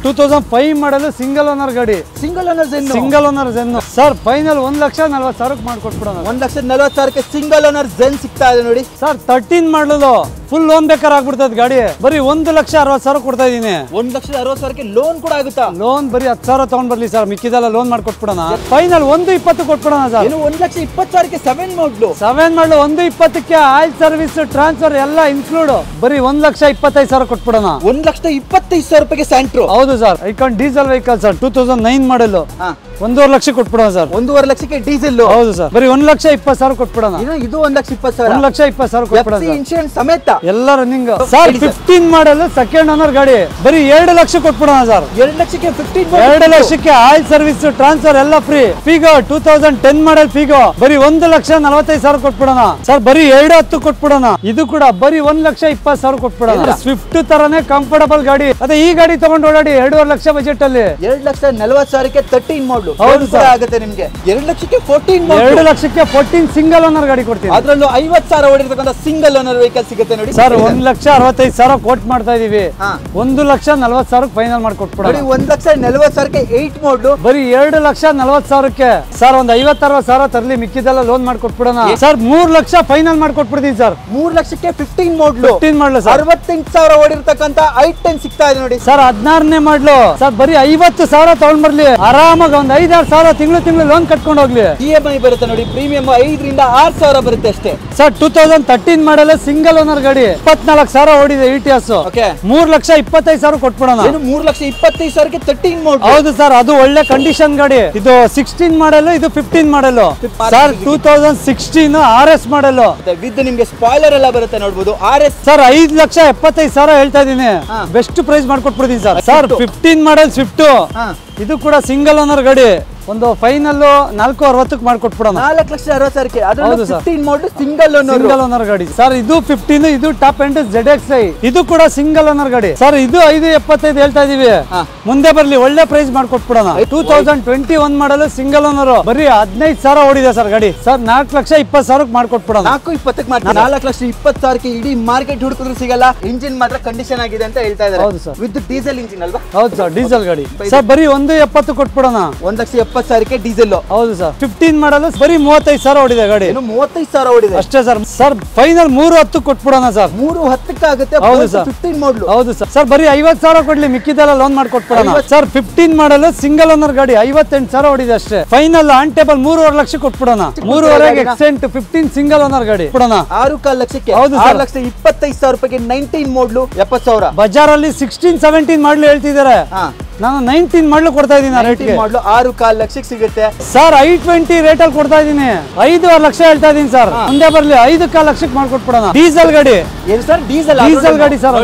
2005 ಮಾಡಲ್ single owner ಗಾಡಿ. Single owner Zen sir final 1,40,000 ಮಾಡ್ಕೊಟ್ಬಿಡೋಣ. 1,40,000 single owner Zen ಸಿಗ್ತಾ ಇದೆ ನೋಡಿ ಸರ್. 13 ಮಾಡಲು ಫುಲ್ ಲೋನ್ ಬೇಕಾದ್ರೆ ಆಗ್ಬಿಡ್ತದ ಗಾಡಿ. ಬರೀ 1,60,000 ಕೊಡ್ತಾ ಇದೀನಿ. 1,60,000 ಲೋನ್ ಕೂಡ ಆಗುತ್ತಾ? ಲೋನ್ ಬರೀ 10,000 ತಗೊಂಡ್ ಬರ್ಲಿ ಸರ್, ಮಿಕ್ಕಿದೆಲ್ಲ ಲೋನ್ ಮಾಡ್ಕೊಟ್ಬಿಡೋಣ. ಫೈನಲ್ 1,20 ಕೊಟ್ಬಿಡೋಣ ಸರ್. 1,20,000 7 ಮಾಡಲು 1,20,000 ಆಯಿಲ್ ಸರ್ವಿಸ್ ಟ್ರಾನ್ಸ್ಫರ್ ಎಲ್ಲ ಇನ್ಕ್ಲೂಡ್ ಬರೀ 1,25,000 ಕೊಟ್ಬಿಡೋಣ. 1,25,000 ಸ್ಯಾಂಟ್ರೋ. ಹೌದು sir, Icon diesel vehicle sir, 2009 model. 1,50,000 lakh ಕೊಟ್ಬಿಡೋಣ ಸರ್. 1,50,000 ಲಕ್ಷಕ್ಕೆ ಡೀಸೆಲ್. ಹೌದು ಸರ್, ಬರೀ 1,20,000 ಕೊಟ್ಬಿಡೋಣ. ಇದು 1,20,000 1,20,000 ಕೊಟ್ಬಿಡೋಣ. ಇನ್ಶೂರೆನ್ಸ್ ಸಮೇತ ಎಲ್ಲ ರನ್ನಿಂಗ್ ಸರ್. 15 ಮಾಡಲ್ ಸೆಕೆಂಡ್ ಓನರ್ ಗಾಡಿ ಬರೀ 2 ಲಕ್ಷ ಕೊಟ್ಬಿಡೋಣ ಸರ್. 2 ಲಕ್ಷಕ್ಕೆ 2 ಲಕ್ಷಕ್ಕೆ ಆಯಿಲ್ ಸರ್ವಿಸ್ ಟ್ರಾನ್ಸ್ಫರ್ ಎಲ್ಲ ಫ್ರೀ. ಫಿಗೋ 2010 ಮಾಡಲ್ ಫಿಗೋ ಬರೀ 1,45,000 ಕೊಟ್ಬಿಡೋಣ ಸರ್. ಬರೀ 2,10 ಕೊಟ್ಬಿಡೋಣ. ಇದು ಕೂಡ ಬರೀ 1,20,000 ಕೊಟ್ಬಿಡೋಣ. ಸ್ವಿಫ್ಟ್ ತರನೇ ಕಂಫರ್ಟಬಲ್ ಗಾಡಿ. ಅದೇ ಈ ಗಾಡಿ ತಗೊಂಡು ಓಡಾಡಿ 2.5 ಲಕ್ಷ ಬಜೆಟ್ ಅಲ್ಲಿ 2,40,000 13 ಮಾಡಲು. ಹೌದು ಸರ್, ಆಗುತ್ತೆ ನಿಮಗೆ. 2 ಲಕ್ಷಕ್ಕೆ 14 2 ಲಕ್ಷಕ್ಕೆ 14 ಸಿಂಗಲ್ ಓನರ್ ಗಾಡಿ ಕೊಡ್ತೀನಿ. ಅದರಲ್ಲೂ 50,000 ಓಡಿರ್ತಕ್ಕಂಥ ಸಿಂಗಲ್ ಓನರ್ ವೆಹಿಕಲ್ ಸಿಗುತ್ತೆ ನೋಡಿ ಸರ್. 1,65,000 ಕೋಟ್ ಮಾಡ್ತಾ ಇದೀವಿ. 1,40,000 ಫೈನಲ್ ಮಾಡ್ಕೊಟ್ಬಿಡ. 1,40,000 8 ಮಾಡಲು ಬರೀ 2,40,000 ಸರ್. ಒಂದು 50,000 ತರಲಿ, ಮಿಕ್ಕಿದೆಲ್ಲ ಲೋನ್ ಮಾಡ್ಕೊಟ್ಬಿಡೋಣ ಸರ್. 3 ಲಕ್ಷ ಫೈನಲ್ ಮಾಡ್ಕೊಟ್ಬಿಡ್ತೀನಿ ಸರ್. 3 ಲಕ್ಷಕ್ಕೆ 15 ಮಾಡಲು. 15 ಮಾಡಲು ಸರ್. 68,000 ಓಡಿರ್ತಕ್ಕಂಥ i10 ಸಿಗ್ತಾ ಇದೆ ನೋಡಿ ಸರ್. 16ನೇ ಮಾಡಲು ಸರ್. ಬರೀ 50,000 ತಗೊಂಡ್ ಬರ್ಲಿ, ಆರಾಮಾಗಿ ಒಂದು 5,000 ತಿಂಗಳು ಲೋನ್ ಕಟ್ಕೊಂಡು ಹೋಗ್ಲಿ. EMI ಬರುತ್ತೆ ನೋಡಿ, ಪ್ರೀಮಿಯಂ 5 ರಿಂದ 6,000 ಬರುತ್ತೆ ಅಷ್ಟೇ ಸರ್. 2013 ಮಾಡಲ್ ಸಿಂಗಲ್ ಓನರ್ ಗಾಡಿ 24,000 ಓಡಿದೆ ಇಟಿಎಸ್. 3,25,000 ಕೊಟ್ಬಿಡೋಣ. 3,25,000 13 ಮಾಡಲು. ಹೌದು ಸರ್, ಅದು ಒಳ್ಳೆ ಕಂಡೀಷನ್ ಗಾಡಿ. ಇದು 16 ಮಾಡಲ್, ಇದು 15 model sir. 2016 RS model with ನಿಮ್ಗೆ ಸ್ಪಾಯ್ಲರ್ ಎಲ್ಲ ಬರುತ್ತೆ ನೋಡಬಹುದು. RS ಸರ್ 5,75,000 ಹೇಳ್ತಾ ಇದೀನಿ. ಬೆಸ್ಟ್ ಪ್ರೈಸ್ ಮಾಡ್ಕೊಟ್ಬಿಡ್ತೀನಿ ಸರ್. ಸರ್ 15 ಮಾಡಲ್ ಸ್ವಿಫ್ಟ್, ಇದು ಕೂಡ ಸಿಂಗಲ್ ಓನರ್ ಗಾಡಿ. ಒಂದು ಫೈನಲ್ 4,60,000 ಮಾಡ್ಕೊಟ್ಬಿಡೋಣ. 4,60,000 ಅದರಲ್ಲೂ 15 ಮಾಡಲ್ ಸಿಂಗಲ್ ಓನರ್ ಗಾಡಿ ಸರ್. ಇದು 15, ಇದು ಟಾಪ್ ಎಂಡ್ ZXi, ಇದು ಕೂಡ ಸಿಂಗಲ್ ಓನರ್ ಗಾಡಿ ಸರ್. ಇದು 5,75 ಹೇಳ್ತಾ ಇದೀವಿ. ಮುಂದೆ ಬರ್ಲಿ, ಒಳ್ಳೆ ಪ್ರೈಸ್ ಮಾಡ್ಕೊಟ್ಬಿಡೋಣ. 2021 ಮಾಡಲ್ ಸಿಂಗಲ್ ಓನರ್ ಬರೀ 15,000 ಓಡಿದೆ ಸರ್ ಗಾಡಿ ಸರ್. 4,20,000 ಮಾಡ್ಕೊಟ್ಬಿಡೋಣ. 4,20,000 ಇಡೀ ಮಾರ್ಕೆಟ್ ಹುಡುಕಿದ್ರು ಸಿಗಲ್ಲ. ಇಂಜಿನ್ ಮಾತ್ರ ಕಂಡೀಷನ್ ಆಗಿದೆ ಅಂತ ಹೇಳ್ತಾ ಇದ್ದಾರೆ. ಹೌದು ಸರ್, ವಿತ್ ಡೀಸೆಲ್ ಇಂಜಿನ್ ಅಲ್ವಾ? ಹೌದು ಸರ್, ಡೀಸೆಲ್ ಗಾಡಿ ಸರ್. ಬರೀ 1,70,000 ಕೊಟ್ಬಿಡೋಣ. 1,70,000 ಡೀಸೆಲ್. ಹೌದು ಸರ್. 15 ಮಾಡಲ್ ಬರೀ 35,000 ಓಡಿದೆ ಗಾಡಿ. 35,000 ಓಡಿದೆ ಅಷ್ಟೇ ಸರ್. ಸರ್ ಫೈನಲ್ 3,10 ಕೊಟ್ಬಿಡೋಣ ಸರ್. 3,10 ಆಗುತ್ತೆ. ಹೌದು ಸರ್, 15 ಮಾಡಲು. ಹೌದು ಸರ್. ಸರ್ ಬರೀ 50,000 ಕೊಡ್ಲಿ, ಮಿಕ್ಕಿದೆಲ್ಲ ಲೋನ್ ಮಾಡ್ಕೊಟ್ಬಿಡೋಣ ಸರ್. 15 ಮಾಡಲ್ ಸಿಂಗಲ್ ಓನರ್ ಗಾಡಿ 58,000 ಓಡಿದೆ ಅಷ್ಟೇ. ಫೈನಲ್ ಆನ್ ಟೇಬಲ್ 3,5 ಲಕ್ಷ ಕೊಟ್ಬಿಡೋಣ. 3,500 ಎಕ್ಸೆಂಟ್ 15 ಸಿಂಗಲ್ ಓನರ್ ಗಾಡಿ ಕೊಡೋಣ. 6,15 ಲಕ್ಷಕ್ಕೆ. ಹೌದು ಸರ್. 6,25,000 19 ಮಾಡಲು 70,000. ಬಜಾರ್ ಅಲ್ಲಿ 16, 17 ಮಾಡಲು ಹೇಳ್ತಿದ್ದಾರೆ. ನಾನು 19 ಮಾಡಲು ಕೊಡ್ತಾ ಇದೀನಿ. 6,15 ಲಕ್ಷಕ್ಕೆ ಸಿಗುತ್ತೆ ಸರ್. i20 ರೇಟ್ ಅಲ್ಲಿ ಕೊಡ್ತಾ ಇದೀನಿ. 5,5 ಲಕ್ಷ ಹೇಳ್ತಾ ಇದೀನಿ ಸರ್. ಮುಂದೆ ಬರ್ಲಿ, 5,15 ಲಕ್ಷಕ್ಕೆ ಮಾಡ್ಕೊಟ್ಬಿಡೋಣ. ಡೀಸೆಲ್ ಗಾಡಿ. ಏನು ಸರ್? ಡೀಸೆಲ್ ಗಾಡಿ ಸರ್.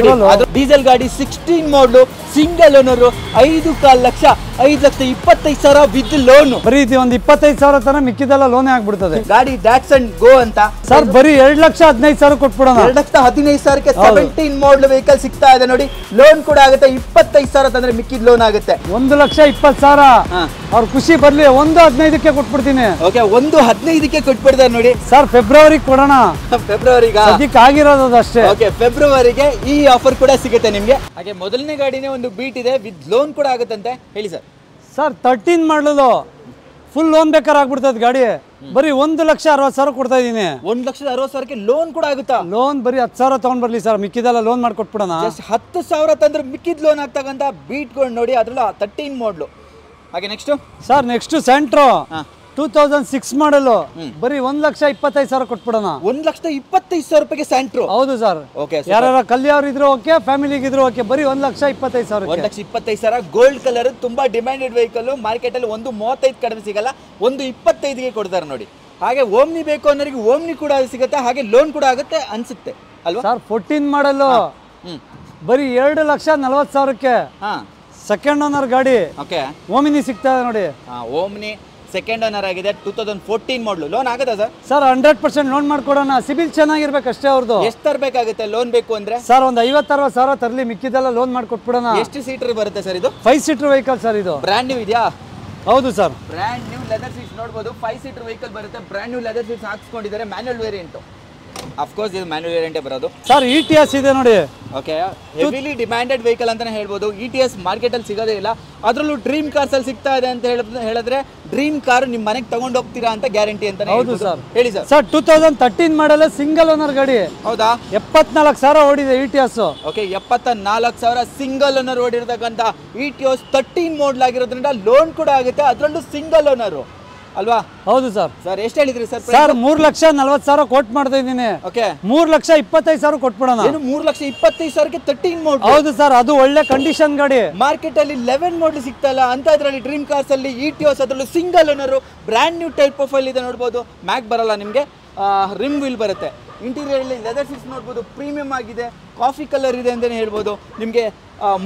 ಡೀಸೆಲ್ ಗಾಡಿ 16 ಮಾಡಲು single owner 5,15 lakh. 5,25,000 with loan. ಬರೀ ಒಂದು 25,000 ತನ ಮಿಕ್ಕಿದೆಲ್ಲ ಲೋನ್ ಆಗ್ಬಿಡ್ತದೆ. ಗಾಡಿ ಡ್ಯಾಟ್ಸನ್ ಗೋ ಅಂತ ಸರ್. ಬರೀ 2,15,000 ಕೊಟ್ಬಿಡೋಣ. 2,15,000 17 ಮಾಡಲ್ ವೆಹಿಕಲ್ ಸಿಗ್ತಾ ಇದೆ ನೋಡಿ. ಲೋನ್ ಕೂಡ ಆಗುತ್ತೆ. 25,000 ತಂದ್ರೆ ಮಿಕ್ಕಿದ ಲೋನ್ ಆಗುತ್ತೆ. 1,20,000 ಅವ್ರ ಖುಷಿ ಬರ್ಲಿ. 1,15,000 ಕೊಟ್ಬಿಡ್ತೀನಿ. ಓಕೆ, 1,15,000 ಕೊಟ್ಬಿಡ್ತಾರೆ ನೋಡಿ ಸರ್. ಫೆಬ್ರವರಿ ಕೊಡೋಣ. ಫೆಬ್ರವರಿಗೆ ಸದ್ಯಕ್ಕೆ ಆಗಿರೋದು ಅಷ್ಟೇ. ಓಕೆ, ಫೆಬ್ರವರಿಗೆ ಈ ಆಫರ್ ಕೂಡ ಸಿಗುತ್ತೆ ನಿಮ್ಗೆ. ಹಾಗೆ ಮೊದಲನೇ ಗಾಡಿನೇ ಒಂದು ಬೀಟ್ ಇದೆ, ವಿತ್ ಲೋನ್ ಕೂಡ ಆಗುತ್ತಂತೆ. ಹೇಳಿ ಸರ್. ಸರ್ 13 ಮಾಡಲು ಫುಲ್ ಲೋನ್ ಬೇಕಾದ್ರೆ ಆಗ್ಬಿಡ್ತದೆ ಗಾಡಿ. ಬರೀ 1,60,000 ಕೊಡ್ತಾ ಇದೀನಿ. 1,60,000 ಲೋನ್ ಕೂಡ ಆಗುತ್ತಾ? ಲೋನ್ ಬರೀ 10,000 ತಗೊಂಡ್ ಬರ್ಲಿ ಸರ್, ಮಿಕ್ಕಿದೆಲ್ಲ ಲೋನ್ ಮಾಡ್ಕೊಟ್ಬಿಡೋಣ. 10,000 ತಂದ್ರೆ ಮಿಕ್ಕಿದ್ ಲೋನ್ ಆಗ್ತಕ್ಕಂಥ ಬೀಟ್ಗಳು ನೋಡಿ. ಅದ್ರಲ್ಲ 13 ಮಾಡಲು. ಹಾಗೆ ನೆಕ್ಸ್ಟ್ ಸರ್. ನೆಕ್ಸ್ಟ್ ಸೆಂಟ್ರೋ 2006 ಮಾಡಲ್ ಬರೀ 1,25,000 ಕೊಟ್ಬಿಡೋಣ. 1,25,000 ಸ್ಯಾಂಟ್ರೋ. ಹೌದು ಸರ್. ಓಕೆ, ಯಾರು ಕಲ್ಯಾವ್ರು ಇದ್ರು ಓಕೆ, ಫ್ಯಾಮಿಲಿಗೆ ಇದ್ರು ಓಕೆ. ಬರೀ 1,25,000. 1,25,000 ಗೋಲ್ಡ್ ಕಲರ್, ತುಂಬಾ ಡಿಮ್ಯಾಂಡೆಡ್ ವೆಹಿಕಲ್. ಮಾರ್ಕೆಟ್ ಅಲ್ಲಿ 1,35 ಕಡಿಮೆ ಸಿಗಲ್ಲ, 1,25ಗೆ ಕೊಡ್ತಾರೆ ನೋಡಿ. ಹಾಗೆ ಓಮ್ನಿ ಬೇಕು ಅನ್ನೋರಿಗೆ ಓಮ್ನಿ ಕೂಡ ಸಿಗುತ್ತೆ. ಹಾಗೆ ಲೋನ್ ಕೂಡ ಆಗುತ್ತೆ ಅನ್ಸುತ್ತೆ ಅಲ್ವಾ ಸರ್? 14 ಮಾಡಲ್ ಬರೀ 2,40,000 ಸೆಕೆಂಡ್ ಓನರ್ ಗಾಡಿ. ಓಕೆ, ಓಮಿನಿ ಸಿಗ್ತಾ ಇದೆ ನೋಡಿ. ಓಮ್ನಿ ಸೆಕೆಂಡ್ ಓನರ್ ಆಗಿದೆ. 2014 ಮಾಡಲು. ಲೋನ್ ಆಗುತ್ತಾ ಸರ್? ಸರ್ 100% ಲೋನ್ ಮಾಡ್ಕೊಡೋಣ. ಸಿಬಿಲ್ ಚೆನ್ನಾಗಿರ್ಬೇಕು ಅಷ್ಟೇ ಅವ್ರದ್ದು. ಎಷ್ಟು ತರಬೇಕಾಗುತ್ತೆ ಲೋನ್ ಬೇಕು ಅಂದ್ರೆ? ಸರ್ ಒಂದು 50,000 ತರಲಿ, ಮಿಕ್ಕಿದೆಲ್ಲ ಲೋನ್ ಮಾಡ್ಕೊಟ್ಬಿಡೋಣ. ಎಷ್ಟು ಸೀಟರ್ ಬರುತ್ತೆ ಸರ್ ಇದು? 5 ಸೀಟರ್ ವೆಹಿಕಲ್ ಸರ್. ಇದು ಬ್ರ್ಯಾಂಡ್ ನ್ಯೂ ಇದೆಯಾ? ಹೌದು sir. Brand new leather seats ನೋಡಬಹುದು. 5 ಸೀಟರ್ ವೆಹಿಕಲ್ ಬರುತ್ತೆ. ಬ್ರ್ಯಾಂಡ್ ನ್ಯೂ ಲೆದರ್ ಸೀಟ್ಸ್ ಹಾಕ್ಸ್ಕೊಂಡಿದ್ದಾರೆ. Manual variant. ಅಫ್ಕೋರ್ಸ್ ಇದು ಮ್ಯಾನ್ಯುವಲ್ ವೇರಿಯಂಟೇ ಬರೋದು ಸರ್ ETS ಇದೆ ನೋಡಿ. ಓಕೆ, ಹೆವಿಲಿ ಡಿಮ್ಯಾಂಡೆಡ್ ವೆಹಿಕಲ್ ಅಂತಾನೆ ಹೇಳ್ಬೋದು. ETS ಮಾರ್ಕೆಟಲ್ಲಿ ಸಿಗೋದೇ ಇಲ್ಲ. ಅದರಲ್ಲೂ ಡ್ರೀಮ್ ಕಾರ್ಸ್ ಅಲ್ಲಿ ಸಿಗ್ತಾ ಇದೆ ಅಂತ ಹೇಳಿದ್ರೆ ಡ್ರೀಮ್ ಕಾರ್ ನಿಮ್ಮ ಮನೆಗೆ ತಗೊಂಡು ಹೋಗ್ತೀರಾ ಅಂತ ಗ್ಯಾರಂಟಿ ಅಂತ. ಹೌದು ಸರ್. ಹೇಳಿ sir. Sir 2013 model single owner ಗಾಡಿ. ಹೌದಾ? 74,000 ಓಡಿದೆ ETS. ಓಕೆ, 74,000 ಸಿಂಗಲ್ ಓನರ್ ಓಡಿರ್ತಕ್ಕಂಥ ETS 13 ಮಾಡಲ್ ಆಗಿರೋದ್ರಿಂದ ಲೋನ್ ಕೂಡ ಆಗುತ್ತೆ, ಅದರಲ್ಲೂ ಸಿಂಗಲ್ ಓನರ್ ಅಲ್ವಾ? ಹೌದು ಸರ್. ಸರ್ ಎಷ್ಟು ಹೇಳಿದ್ರಿ ಸರ್? ಸರ್ 3,40,000 ಕೋಟ್ ಮಾಡ್ತಾ ಇದ್ದೀನಿ. ಓಕೆ, 3,25,000 ಕೊಟ್ಬಿಡೋಣ. ಏನು 3,25,000ಕ್ಕೆ 13 ಮಾಡಲ್? ಹೌದು ಸರ್, ಅದು ಒಳ್ಳೆ ಕಂಡೀಷನ್ ಗಾಡಿ. ಮಾರ್ಕೆಟ್ ಅಲ್ಲಿ 11 ಮಾಡಲ್ ಸಿಗ್ತಲ್ಲ ಅಂತ ಇದ್ರಲ್ಲಿ ಡ್ರೀಮ್ ಕಾರ್ಸ್ ಅಲ್ಲಿ ETS ಅದರಲ್ಲೂ single owner brand new type profile ಇದೆ ನೋಡ್ಬೋದು. ಮ್ಯಾಕ್ ಬರಲ್ಲ ನಿಮಗೆ, ರಿಮ್ ವೀಲ್ ಬರುತ್ತೆ. ಇಂಟೀರಿಯರ್ ಅಲ್ಲಿ ಲೆದರ್ ಸೀಟ್ಸ್ ನೋಡ್ಬೋದು, ಪ್ರೀಮಿಯಂ ಆಗಿದೆ, ಕಾಫಿ ಕಲರ್ ಇದೆ ಅಂತಾನೆ ಹೇಳ್ಬೋದು. ನಿಮಗೆ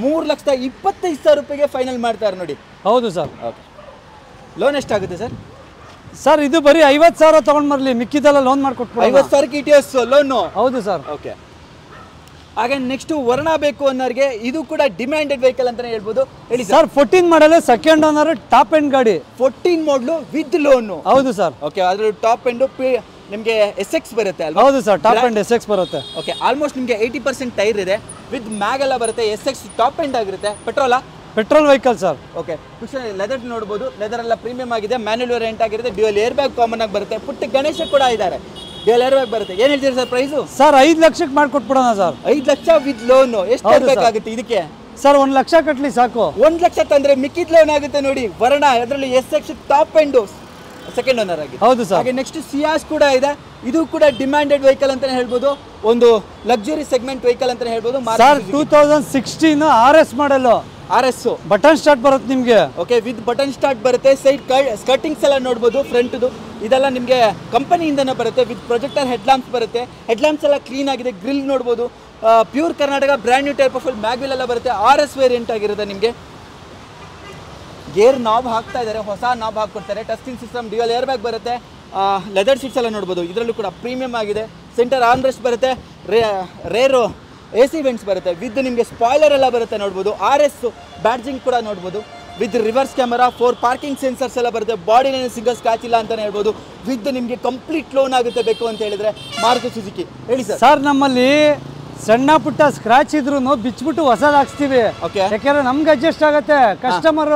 3,25,000 ರೂಪಾಯಿಗೆ ಫೈನಲ್ ಮಾಡ್ತಾರೆ ನೋಡಿ. ಹೌದು ಸರ್. ಓಕೆ, ಲೋನ್ ಎಷ್ಟಾಗುತ್ತೆ ಸರ್? ಸರ್ ಇದು ಬರೀ 50,000 ತಗೊಂಡ್ ಬರ್ಲಿ, ಮಿಕ್ಕಿದೆಲ್ಲ ಲೋನ್ ಮಾಡ್ಕೊಟ್ಬಿಡೋಣ. 50,000ಕ್ಕೆ ETS loan? ಹೌದು ಸರ್. ಓಕೆ, ಹಾಗೆ ನೆಕ್ಸ್ಟ್ ವರ್ಣ ಬೇಕು ಅನ್ನೋರಿಗೆ ಇದು ಕೂಡ ಡಿಮ್ಯಾಂಡೆಡ್ ವೆಹಿಕಲ್ ಅಂತಾನೆ ಹೇಳ್ಬೋದು. ಹೇಳಿ ಸರ್. 14 ಮಾಡಲ್ ಸೆಕೆಂಡ್ ಓನರ್ ಟಾಪ್ ಎಂಡ್ ಗಾಡಿ. 14 ಮಾಡಲು ವಿತ್ ಲೋನು? ಹೌದು ಸರ್. ಓಕೆ, ಅದ್ರ ಟಾಪ್ ಎಂಡ್ ನಿಮಗೆ SX ಬರುತ್ತೆ ಅಲ್ವಾ? ಹೌದು ಸರ್, ಟಾಪ್ ಎಂಡ್ SX ಬರುತ್ತೆ. ಓಕೆ, ಆಲ್ಮೋಸ್ಟ್ ನಿಮಗೆ 80% ಟೈರ್ ಇದೆ, ವಿತ್ ಮ್ಯಾಗ್ ಎಲ್ಲ ಬರುತ್ತೆ. SX ಟಾಪ್ ಎಂಡ್ ಆಗಿರುತ್ತೆ. ಪೆಟ್ರೋಲಾ? Petrol vehicle sir. Okay, leather ನೋಡ್ಬೋದು, ಲೆದರ್ ಎಲ್ಲ ಪ್ರೀಮಿಯಂ ಆಗಿದೆ, ಮ್ಯಾನ್ಯುವಲ್ ವೇರಿಯಂಟ್ ಆಗಿರುತ್ತೆ, ಡ್ಯೂಯಲ್ ಏರ್ ಬ್ಯಾಗ್ ಕಾಮನ್ ಆಗಿ ಬರುತ್ತೆ. ಪುಟ್ಟ ಗಣೇಶ ಕೂಡ ಇದ್ದಾರೆ, ಡ್ಯೂಯಲ್ ಏರ್ ಬ್ಯಾಗ್ ಬರುತ್ತೆ. ಏನು ಹೇಳ್ತೀರಿ ಸರ್ ಪ್ರೈಸು? ಸರ್ 5 ಲಕ್ಷಕ್ಕೆ ಮಾಡ್ಕೊಟ್ಬಿಡೋಣ ಸರ್. 5 lakh with loan. ಎಷ್ಟು ಬೇಕಾಗುತ್ತೆ ಇದಕ್ಕೆ? ಸರ್ 1 ಲಕ್ಷ ಕಟ್ಲಿ ಸಾಕು. 1 ಲಕ್ಷ ತಂದ್ರೆ ಮಿಕ್ಕಿದ್ ಲೋನ್ ಆಗುತ್ತೆ ನೋಡಿ. ವರ್ಣ ಅದರಲ್ಲಿ SX top end second owner ಆಗಿದೆ. ಹೌದು ಸರ್. ಹಾಗೆ ನೆಕ್ಸ್ಟ್ ಸಿಯಾಸ್ ಕೂಡ ಇದೆ, ಇದು ಕೂಡ ಡಿಮ್ಯಾಂಡೆಡ್ ವೆಹಿಕಲ್ ಅಂತಾನೆ ಹೇಳ್ಬೋದು, ಒಂದು ಲಕ್ಸುರಿ ಸೆಗ್ಮೆಂಟ್ ವೆಹಿಕಲ್ ಅಂತಾನೆ ಹೇಳ್ಬೋದು. ಸರ್ 2016 RS ಮಾಡಲ್, RS ಬಟನ್ ಸ್ಟಾರ್ಟ್ ಬರುತ್ತೆ ನಿಮಗೆ. ಓಕೆ, ವಿತ್ ಬಟನ್ ಸ್ಟಾರ್ಟ್ ಬರುತ್ತೆ. ಸೈಡ್ ಸ್ಕರ್ಟಿಂಗ್ಸ್ ಎಲ್ಲ ನೋಡ್ಬೋದು, ಫ್ರಂಟ್ದು ಇದೆಲ್ಲ ನಿಮಗೆ ಕಂಪನಿಯಿಂದನೇ ಬರುತ್ತೆ. ವಿತ್ ಪ್ರೊಜೆಕ್ಟರ್ ಹೆಡ್ ಲ್ಯಾಂಪ್ಸ್ ಬರುತ್ತೆ. ಹೆಡ್ ಲ್ಯಾಂಪ್ಸ್ ಎಲ್ಲ ಕ್ಲೀನ್ ಆಗಿದೆ, ಗ್ರಿಲ್ ನೋಡ್ಬೋದು. Pure Karnataka brand new type of mag wheel ಎಲ್ಲ ಬರುತ್ತೆ. RS ವೇರಿಯಂಟ್ ಆಗಿರುತ್ತೆ. ನಿಮಗೆ ಗೇರ್ ನಾಬ್ ಹಾಕ್ತಾ ಇದ್ದಾರೆ, ಹೊಸ ನಾಬ್ ಹಾಕ್ಕೊಡ್ತಾರೆ. Touchscreen system, dual air bag ಬರುತ್ತೆ. ಲೆದರ್ ಸೀಟ್ಸ್ ಎಲ್ಲ ನೋಡ್ಬೋದು, ಇದರಲ್ಲೂ ಕೂಡ ಪ್ರೀಮಿಯಂ ಆಗಿದೆ. ಸೆಂಟರ್ ಆರ್ಮ್ರೆಸ್ಟ್ ಬರುತ್ತೆ, ರೇರು AC ವೆಂಟ್ಸ್ ಬರುತ್ತೆ, ವಿತ್ ನಿಮಗೆ ಸ್ಪಾಯ್ಲರ್ ಎಲ್ಲ ಬರುತ್ತೆ ನೋಡ್ಬೋದು. RS ಬ್ಯಾಡ್ಜಿಂಗ್ ಕೂಡ ನೋಡ್ಬೋದು, with reverse camera, 4 parking sensors ಎಲ್ಲ ಬರುತ್ತೆ. ಬಾಡಿನಲ್ಲಿ ಸಿಂಗಲ್ ಸ್ಕ್ರಾಚ್ ಇಲ್ಲ ಅಂತಾನೆ ಹೇಳ್ಬೋದು. ವಿತ್ ನಿಮಗೆ ಕಂಪ್ಲೀಟ್ ಲೋನ್ ಆಗುತ್ತೆ ಬೇಕು ಅಂತ ಹೇಳಿದ್ರೆ ಮಾರುತಿ ಸುಜುಕಿ. ಹೇಳಿ ಸರ್. ಸರ್ ನಮ್ಮಲ್ಲಿ ಸಣ್ಣ ಪುಟ್ಟ ಸ್ಕ್ರಾಚ್ ಇದ್ರು ಬಿಚ್ಬಿಟ್ಟು ಹೊಸದ್ ಹಾಕ್ಸ್ತೀವಿ. ಓಕೆ, ಯಾಕಂದ್ರೆ ನಮ್ಗೆ ಅಡ್ಜಸ್ಟ್ ಆಗುತ್ತೆ, ಕಸ್ಟಮರ್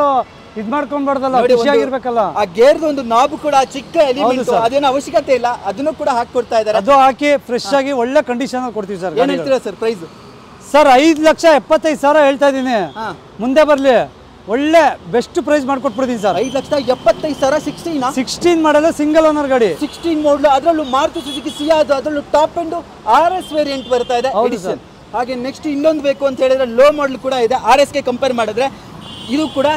ಇದ್ ಮಾಡ್ಕೊಂಡ್ಬಾರ್ದಲ್ಲ, ಖುಷಿಯಾಗಿರ್ಬೇಕಲ್ಲ. ಆ ಗೇರ್ದು ಒಂದು ನಾಬ್ ಕೂಡ ಚಿಕ್ಕ ಎಲಿಮೆಂಟ್, ಅದೇನು ಅವಶ್ಯಕತೆ ಇಲ್ಲ, ಅದನ್ನು ಕೂಡ ಹಾಕೊಡ್ತಾ ಇದ್ದಾರೆ. ಅದು ಹಾಕಿ ಫ್ರೆಶ್ ಆಗಿ ಒಳ್ಳೆ ಕಂಡೀಷನ್ ಅಲ್ಲಿ ಕೊಡ್ತೀವಿ ಸರ್. ಏನ್ ಹೇಳ್ತೀರಾ ಸರ್ ಪ್ರೈಸ್? ಸರ್ 5,75,000 ಹೇಳ್ತಾ ಇದೀನಿ, ಮುಂದೆ ಬರ್ಲಿ, ಒಳ್ಳೆ ಬೆಸ್ಟ್ ಪ್ರೈಸ್ ಮಾಡ್ಕೊಟ್ಬಿಡ್ತೀನಿ ಸರ್. 5,75,000. 16 ಮಾಡಲ್ ಸಿಂಗಲ್ ಓನರ್ ಗಾಡಿ, 16 ಮಾಡಲ್, ಅದರಲ್ಲೂ ಮಾರುತಿ ಸುಜುಕಿ ಸಿಯಾಜ್, ಅದರಲ್ಲೂ ಟಾಪ್ ಎಂಡ್ RS ವೇರಿಯಂಟ್ ಬರ್ತಾ ಇದೆ. ಹಾಗೆ ನೆಕ್ಸ್ಟ್ ಇನ್ನೊಂದು ಬೇಕು ಅಂತ ಹೇಳಿದ್ರೆ ಲೋ ಮಾಡಲ್ ಕೂಡ ಇದೆ. RS ಗೆ ಕಂಪೇರ್ ಮಾಡಿದ್ರೆ ಇದು ಕೂಡ,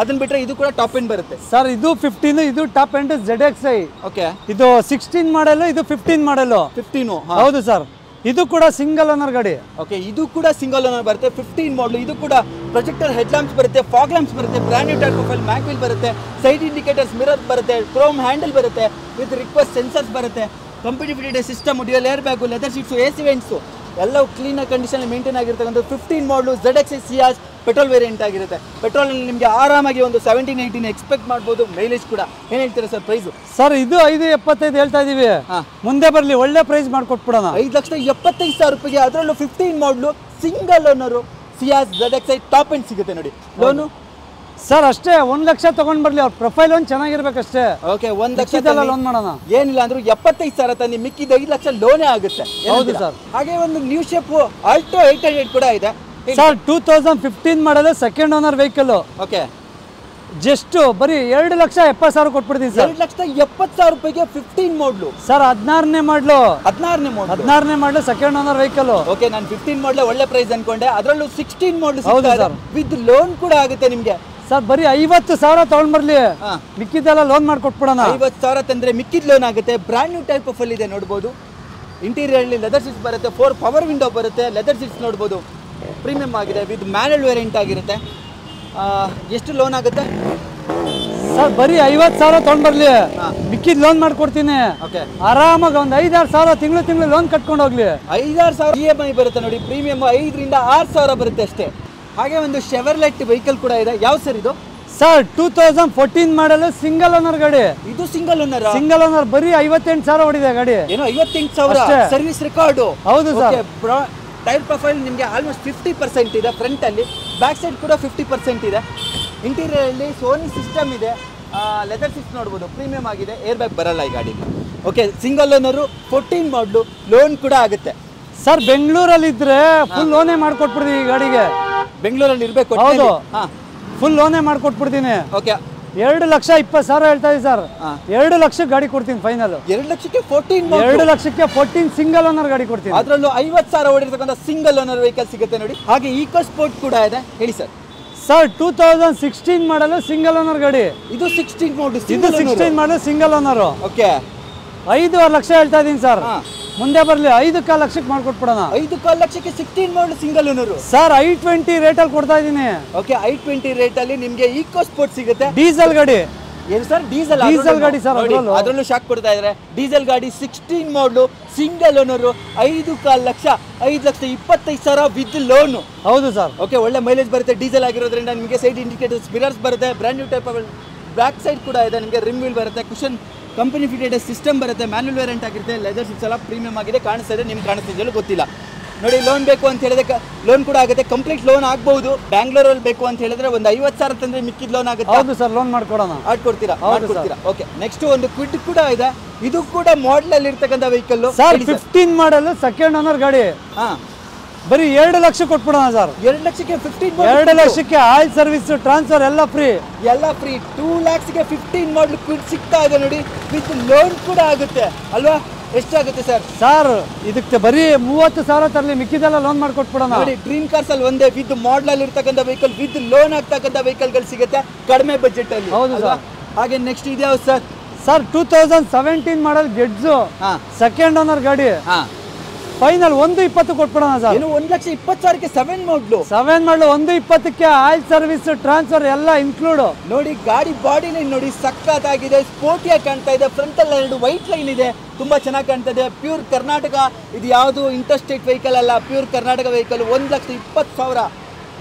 ಅದನ್ನ ಬಿಟ್ರೆ ಇದು ಕೂಡ ಟಾಪ್ ಎಂಡ್ ಬರುತ್ತೆ ಸರ್. ಇದು 15, ಇದು ಟಾಪ್ ಎಂಡ್ ZXi. ಓಕೆ, ಇದು 16 ಮಾಡಲ್, ಇದು 15 ಮಾಡಲ್. 15. ಹೌದು ಸರ್. ಇದು ಕೂಡ ಸಿಂಗಲ್ ಓನರ್ ಗಾಡಿ. ಓಕೆ, ಇದು ಕೂಡ ಸಿಂಗಲ್ ಓನರ್ ಬರುತ್ತೆ. 15 ಮಾಡಲ್. ಇದು ಕೂಡ ಪ್ರೊಜೆಕ್ಟರ್ ಹೆಡ್ ಲ್ಯಾಂಪ್ಸ್ ಬರುತ್ತೆ, ಫಾಗ್ ಲ್ಯಾಂಪ್ಸ್ ಬರುತ್ತೆ, brand new type profile mag wheel ಬರುತ್ತೆ, ಸೈಡ್ ಇಂಡಿಕೇಟರ್ಸ್, ಮಿರರ್ ಬರುತ್ತೆ, ಕ್ರೋಮ್ ಹ್ಯಾಂಡಲ್ ಬರುತ್ತೆ, ವಿತ್ ರಿಕ್ವೆಸ್ಟ್ ಸೆನ್ಸರ್ಸ್ ಬರುತ್ತೆ, computer system, dual air bag, leather seats, AC vents ಎಲ್ಲವೂ ಕ್ಲೀನ್ ಕಂಡೀಷನ್ ಮೇಂಟೈನ್ ಆಗಿರ್ತಕ್ಕಂಥ 15 ಮಾಡಲು ZXi ಸಿಯಾಜ್ ಪೆಟ್ರೋಲ್ ವೇರಿಯಂಟ್ ಆಗಿರುತ್ತೆ. ಪೆಟ್ರೋಲ್ನಲ್ಲಿ ನಿಮಗೆ ಆರಾಮಾಗಿ ಒಂದು 17-18 ಎಕ್ಸ್ಪೆಕ್ಟ್ ಮಾಡ್ಬೋದು. ಮೈಲೇಜ್ ಕೂಡ ಏನು ಹೇಳ್ತೀರಾ ಸರ್ ಪ್ರೈಸು? ಸರ್ ಇದು 5,75 ಹೇಳ್ತಾ ಇದೀವಿ, ಮುಂದೆ ಬರ್ಲಿ, ಒಳ್ಳೆ ಪ್ರೈಸ್ ಮಾಡ್ಕೊಟ್ಬಿಡೋಣ. 5,75,000 ರೂಪಾಯಿಗೆ, ಅದರಲ್ಲೂ 15 ಮಾಡಲು single owner ಸಿಯಾಜ್ ZXi top end ಸಿಗುತ್ತೆ ನೋಡಿ. ಲೋನು ಸರ್ ಅಷ್ಟೇ 1 ಲಕ್ಷ ತಗೊಂಡ್ ಬರ್ಲಿ, ಅವ್ರ ಪ್ರೊಫೈಲ್ ಒಂದು ಚೆನ್ನಾಗಿರ್ಬೇಕಷ್ಟೇ. ಓಕೆ, 1 ಲಕ್ಷ ಲೋನ್ ಮಾಡೋಣ. ಏನಿಲ್ಲ ಅಂದ್ರೂ 75,000 ತಂದು ಮಿಕ್ಕಿದ 5 ಲಕ್ಷ ಲೋನೇ ಆಗುತ್ತೆ. ಹೌದು ಸರ್. ಹಾಗೆ ಒಂದು ನ್ಯೂ ಶೇಪ್ ಆಲ್ಟೋ 800 ಕೂಡ ಇದೆ ಸರ್. 2015 ಮಾಡಲ್ second owner vehicle. Okay, just ಬರೀ 2,70,000 ಕೊಟ್ಬಿಡ್ತೀನಿ ಸರ್. 2,70,000 ರೂಪಾಯಿಗೆ 15 ಮಾಡಲು ಸರ್. 16ನೇ ಮಾಡಲು, 16ನೇ ಮಾಡಲು ಸೆಕೆಂಡ್ ಓನರ್ ವೆಹಿಕಲ್. ಓಕೆ, ನಾನು 15 ಮಾಡಲ್ ಒಳ್ಳೆ ಪ್ರೈಸ್ ಅನ್ಕೊಂಡೆ, ಅದರಲ್ಲೂ 16 ಮಾಡಲು ಹೌದು ಸರ್. ವಿತ್ ಲೋನ್ ಕೂಡ ಆಗುತ್ತೆ ನಿಮಗೆ. ಸರ್ ಬರೀ 50,000 ತಗೊಂಡ್ ಬರ್ಲಿ, ಮಿಕ್ಕಿದೆಲ್ಲ ಲೋನ್ ಮಾಡ್ಕೊಟ್ಬಿಡೋಣ. 50,000 ತಂದ್ರೆ ಮಿಕ್ಕಿದ ಲೋನ್ ಆಗುತ್ತೆ. ಬ್ರ್ಯಾಂಡ್ ನ್ಯೂ ಟೈಪ್ ಆಫ್ ಅಲ್ಲಿ ಇದೆ ನೋಡ್ಬೋದು. ಇಂಟೀರಿಯರ್ ಅಲ್ಲಿ ಲೆದರ್ ಸೀಟ್ಸ್ ಬರುತ್ತೆ, 4 ಪವರ್ ವಿಂಡೋ ಬರುತ್ತೆ, ಲೆದರ್ ಸೀಟ್ಸ್ ನೋಡ್ಬೋದು, ಪ್ರೀಮಿಯಂ ಆಗಿದೆ, ವಿತ್ ಮ್ಯಾನುವಲ್ ವೇರಿಯಂಟ್ ಆಗಿರುತ್ತೆ. ಎಷ್ಟು ಲೋನ್ ಆಗುತ್ತೆ ಸರ್? ಬರೀ 50,000 ತಗೊಂಡ್ ಬರ್ಲಿ, ಮಿಕ್ಕಿದ್ ಲೋನ್ ಮಾಡ್ಕೊಡ್ತೀನಿ. ಓಕೆ, ಆರಾಮಾಗಿ ಒಂದು 5-6 ಸಾವಿರ ತಿಂಗಳು ಲೋನ್ ಕಟ್ಕೊಂಡು ಹೋಗ್ಲಿ. 5-6 ಸಾವಿರ EMI ಬರುತ್ತೆ ನೋಡಿ. ಪ್ರೀಮಿಯಂ 5,000 ರಿಂದ 6,000 ಬರುತ್ತೆ ಅಷ್ಟೇ. ಹಾಗೆ ಒಂದು ಶೆವರ್ಲೆಟ್ ವೆಹಿಕಲ್ ಕೂಡ ಇದೆ. ಯಾವ ಸರ್ ಇದು? ಸರ್ 2014 ಮಾಡಲ್ ಸಿಂಗಲ್ ಓನರ್ ಗಾಡಿ. ಇದು ಸಿಂಗಲ್ ಓನರ್. ಸಿಂಗಲ್ ಓನರ್ ಬರೀ 58,000 ಹೊಡಿದೆ ಗಾಡಿ. ಏನೋ 58,000 ಅಷ್ಟೇ. Service record. ಹೌದು ಸರ್. ಟೈರ್ ಪ್ರೊಫೈಲ್ ನಿಮಗೆ ಆಲ್ಮೋಸ್ಟ್ 50% ಇದೆ ಫ್ರಂಟ್ ಅಲ್ಲಿ, ಬ್ಯಾಕ್ ಸೈಡ್ ಕೂಡ 50% ಇದೆ. ಇಂಟೀರಿಯರ್ ಅಲ್ಲಿ ಸೋನಿ ಸಿಸ್ಟಮ್ ಇದೆ, ಲೆದರ್ ಸೀಟ್ಸ್ ನೋಡ್ಬೋದು, ಪ್ರೀಮಿಯಂ ಆಗಿದೆ, ಏರ್ ಬ್ಯಾಗ್ ಬರಲ್ಲ ಈ ಗಾಡಿಗೆ. ಓಕೆ, ಸಿಂಗಲ್ ಓನರು, 14 ಮಾಡಲು, ಲೋನ್ ಕೂಡ ಆಗುತ್ತೆ. ಸರ್ ಬೆಂಗಳೂರಲ್ಲಿ ಇದ್ರೆ ಫುಲ್ ಲೋನೇ ಮಾಡ್ಕೊಟ್ಬಿಡ್ತೀವಿ ಈ ಗಾಡಿಗೆ. ಬೆಂಗಳೂರಲ್ಲಿ ಇರಬೇಕು. ಹೌದು, ಫುಲ್ ಲೋನೇ ಮಾಡ್ಕೊಟ್ಬಿಡ್ತೀನಿ. ಓಕೆ, 2,20,000 ಹೇಳ್ತಾ ಇದ್ದೀವಿ ಸರ್. 2 ಲಕ್ಷಕ್ಕೆ ಗಾಡಿ ಕೊಡ್ತೀನಿ ಫೈನಲ್. 2 ಲಕ್ಷಕ್ಕೆ 14 2 ಲಕ್ಷಕ್ಕೆ 14 ಸಿಂಗಲ್ ಓನರ್ ಗಾಡಿ ಕೊಡ್ತೀನಿ. ಅದರಲ್ಲೂ 50,000 ಓಡಿರ್ತಕ್ಕಂಥ ಸಿಂಗಲ್ ಓನರ್ ವೆಹಿಕಲ್ ಸಿಗುತ್ತೆ ನೋಡಿ. ಹಾಗೆ ಈಕೋ ಸ್ಪೋರ್ಟ್ ಕೂಡ ಇದೆ, ಹೇಳಿ ಸರ್. ಸರ್ 2016 ಮಾಡಲ್ ಸಿಂಗಲ್ ಓನರ್ ಗಾಡಿ. ಇದು 16 ಮಾಡಲ್. ಇದು 16 model single owner. Okay, 5.5 lakh ಹೇಳ್ತಾ ಇದೀನಿ ಸರ್. ಮುಂದೆ ಬರ್ಲಿ 5.4 ಲಕ್ಷಕ್ಕೆ ಮಾಡ್ಕೊಟ್ಬಿಡೋಣ. 5.4 ಲಕ್ಷಕ್ಕೆ 16 model single owner. Sir i20 rate ಅಲ್ಲಿ ಕೊಡ್ತಾ ಇದೀನಿ. ಓಕೆ, i20 ರೇಟ್ ಅಲ್ಲಿ ನಿಮಗೆ ಈಕೋ ಸ್ಪೋರ್ಟ್ ಸಿಗುತ್ತೆ. ಡೀಸೆಲ್ ಗಾಡಿ. ಏನು ಸರ್? ಡೀಸೆಲ್ ಗಾಡಿ ಸರ್. ಅದರಲ್ಲೂ ಶಾಕ್ ಕೊಡ್ತಾ ಇದ್ದಾರೆ. ಡೀಸೆಲ್ ಗಾಡಿ 16 ಮಾಡಲು single owner, 5.4 lakh, 5,25,000 with loan. ಹೌದು ಸರ್. ಓಕೆ, ಒಳ್ಳೆ ಮೈಲೇಜ್ ಬರುತ್ತೆ. ಡೀಸೆಲ್ ಆಗಿರೋದ್ರಿಂದ ನಿಮಗೆ ಸೈಡ್ ಇಂಡಿಕೇಟರ್ಸ್, ಮಿರರ್ಸ್ ಬರುತ್ತೆ, brand new type back side ಕೂಡ ಇದೆ. ನಿಮಗೆ ರಿಮ್ ವೀಲ್ ಬರುತ್ತೆ, ಕುಷನ್ ಕಂಪನಿ ಫಿಟೆಡ್ ಸಿಸ್ಟಮ್ ಬರುತ್ತೆ, ಮ್ಯಾನ್ಯುವಲ್ ವೇರಿಯಂಟ್ ಆಗಿರುತ್ತೆ, ಲೆದರ್ ಸೀಟ್ಸ್ ಎಲ್ಲ ಪ್ರೀಮಿಯಂ ಆಗಿದೆ. ಕಾಣಿಸ್ತಾ ಇದೆ, ನಿಮ್ಗೆ ಕಾಣಿಸ್ತಿದೆಯಲ್ಲ ಗೊತ್ತಿಲ್ಲ ನೋಡಿ. ಲೋನ್ ಬೇಕು ಅಂತ ಹೇಳಿದ್ರೆ ಲೋನ್ ಕೂಡ ಆಗುತ್ತೆ, ಕಂಪ್ಲೀಟ್ ಲೋನ್ ಆಗ್ಬಹುದು. ಬ್ಯಾಂಗ್ಳೂರಲ್ಲಿ ಬೇಕು ಅಂತ ಹೇಳಿದ್ರೆ ಒಂದು 50,000 ತಂದ್ರೆ ಮಿಕ್ಕಿದ ಲೋನ್ ಆಗುತ್ತೆ. ಹೌದು ಸರ್, ಲೋನ್ ಮಾಡ್ಕೊಡೋಣ. ಮಾಡ್ಕೊಡ್ತೀರಾ? ಓಕೆ, ನೆಕ್ಸ್ಟ್ ಒಂದು ಕ್ವಿಡ್ ಕೂಡ ಇದೆ. ಇದು ಕೂಡ ಮಾಡೆಲ್ ಅಲ್ಲಿ ಇರ್ತಕ್ಕಂಥ ವೆಹಿಕಲ್ ಸರ್. 15 ಮಾಡಲ್ ಸೆಕೆಂಡ್ ಓನರ್ ಗಾಡಿ. ಬರೀ 2 ಲಕ್ಷ ಕೊಟ್ಬಿಡೋಣ ಸರ್. 2 ಲಕ್ಷಕ್ಕೆ 15 2 ಲಕ್ಷಕ್ಕೆ ಆಯಿಲ್ ಸರ್ವಿಸ್, ಟ್ರಾನ್ಸ್ಫರ್ ಎಲ್ಲ ಫ್ರೀ. 2 ಲ್ಯಾಕ್ಸ್ಗೆ 15 ಮಾಡಲ್ ಕ್ವಿಡ್ ಸಿಗ್ತಾ ಇದೆ ನೋಡಿ, ವಿತ್ ಲೋನ್ ಕೂಡ ಆಗುತ್ತೆ ಅಲ್ವಾ? ಎಷ್ಟಾಗುತ್ತೆ ಸರ್? ಸರ್ ಇದಕ್ಕೆ ಬರೀ 30,000 ತರಲಿ, ಮಿಕ್ಕಿದೆಲ್ಲ ಲೋನ್ ಮಾಡ್ಕೊಟ್ಬಿಡೋಣ ನೋಡಿ. ಡ್ರೀಮ್ ಕಾರ್ಸ್ ಅಲ್ಲಿ ಒಂದೇ ವಿತ್ ಮಾಡೆಲ್ ಅಲ್ಲಿ ಇರ್ತಕ್ಕಂಥ ವೆಹಿಕಲ್, ವಿತ್ ಲೋನ್ ಆಗ್ತಕ್ಕಂಥ ವೆಹಿಕಲ್ ಗಳು ಸಿಗುತ್ತೆ ಕಡಿಮೆ ಬಜೆಟ್ ಅಲ್ಲಿ. ಹೌದು ಸರ್. ಹಾಗೆ ನೆಕ್ಸ್ಟ್ ಇದ್ಯಾವ sir? Sir 2017 model Getz second owner ಗಾಡಿ. ಫೈನಲ್ 1.20 ಕೊಟ್ಬಿಡೋಣ ಸರ್. 1,20,000ಕ್ಕೆ 7 ಮಾಡಲು 1.20ಕ್ಕೆ ಆಯಿಲ್ ಸರ್ವಿಸ್, ಟ್ರಾನ್ಸ್ಫರ್ ಎಲ್ಲ ಇನ್ಕ್ಲೂಡ್. ನೋಡಿ ಗಾಡಿ ಬಾಡಿ ಲೈನ್ ನೋಡಿ ಸಕ್ಕತ್ತಾಗಿದೆ, ಸ್ಪೋರ್ಟಿಯಾಗಿ ಕಾಣ್ತಾ ಇದೆ. ಫ್ರಂಟ್ ಅಲ್ಲಿ 2 ವೈಟ್ ಲೈನ್ ಇದೆ, ತುಂಬಾ ಚೆನ್ನಾಗಿ ಕಾಣ್ತಾ ಇದೆ. ಪ್ಯೂರ್ ಕರ್ನಾಟಕ, ಇದು ಯಾವುದು ಇಂಟರ್ಸ್ಟೇಟ್ ವೆಹಿಕಲ್ ಅಲ್ಲ, ಪ್ಯೂರ್ ಕರ್ನಾಟಕ ವೆಹಿಕಲ್. 1,20,000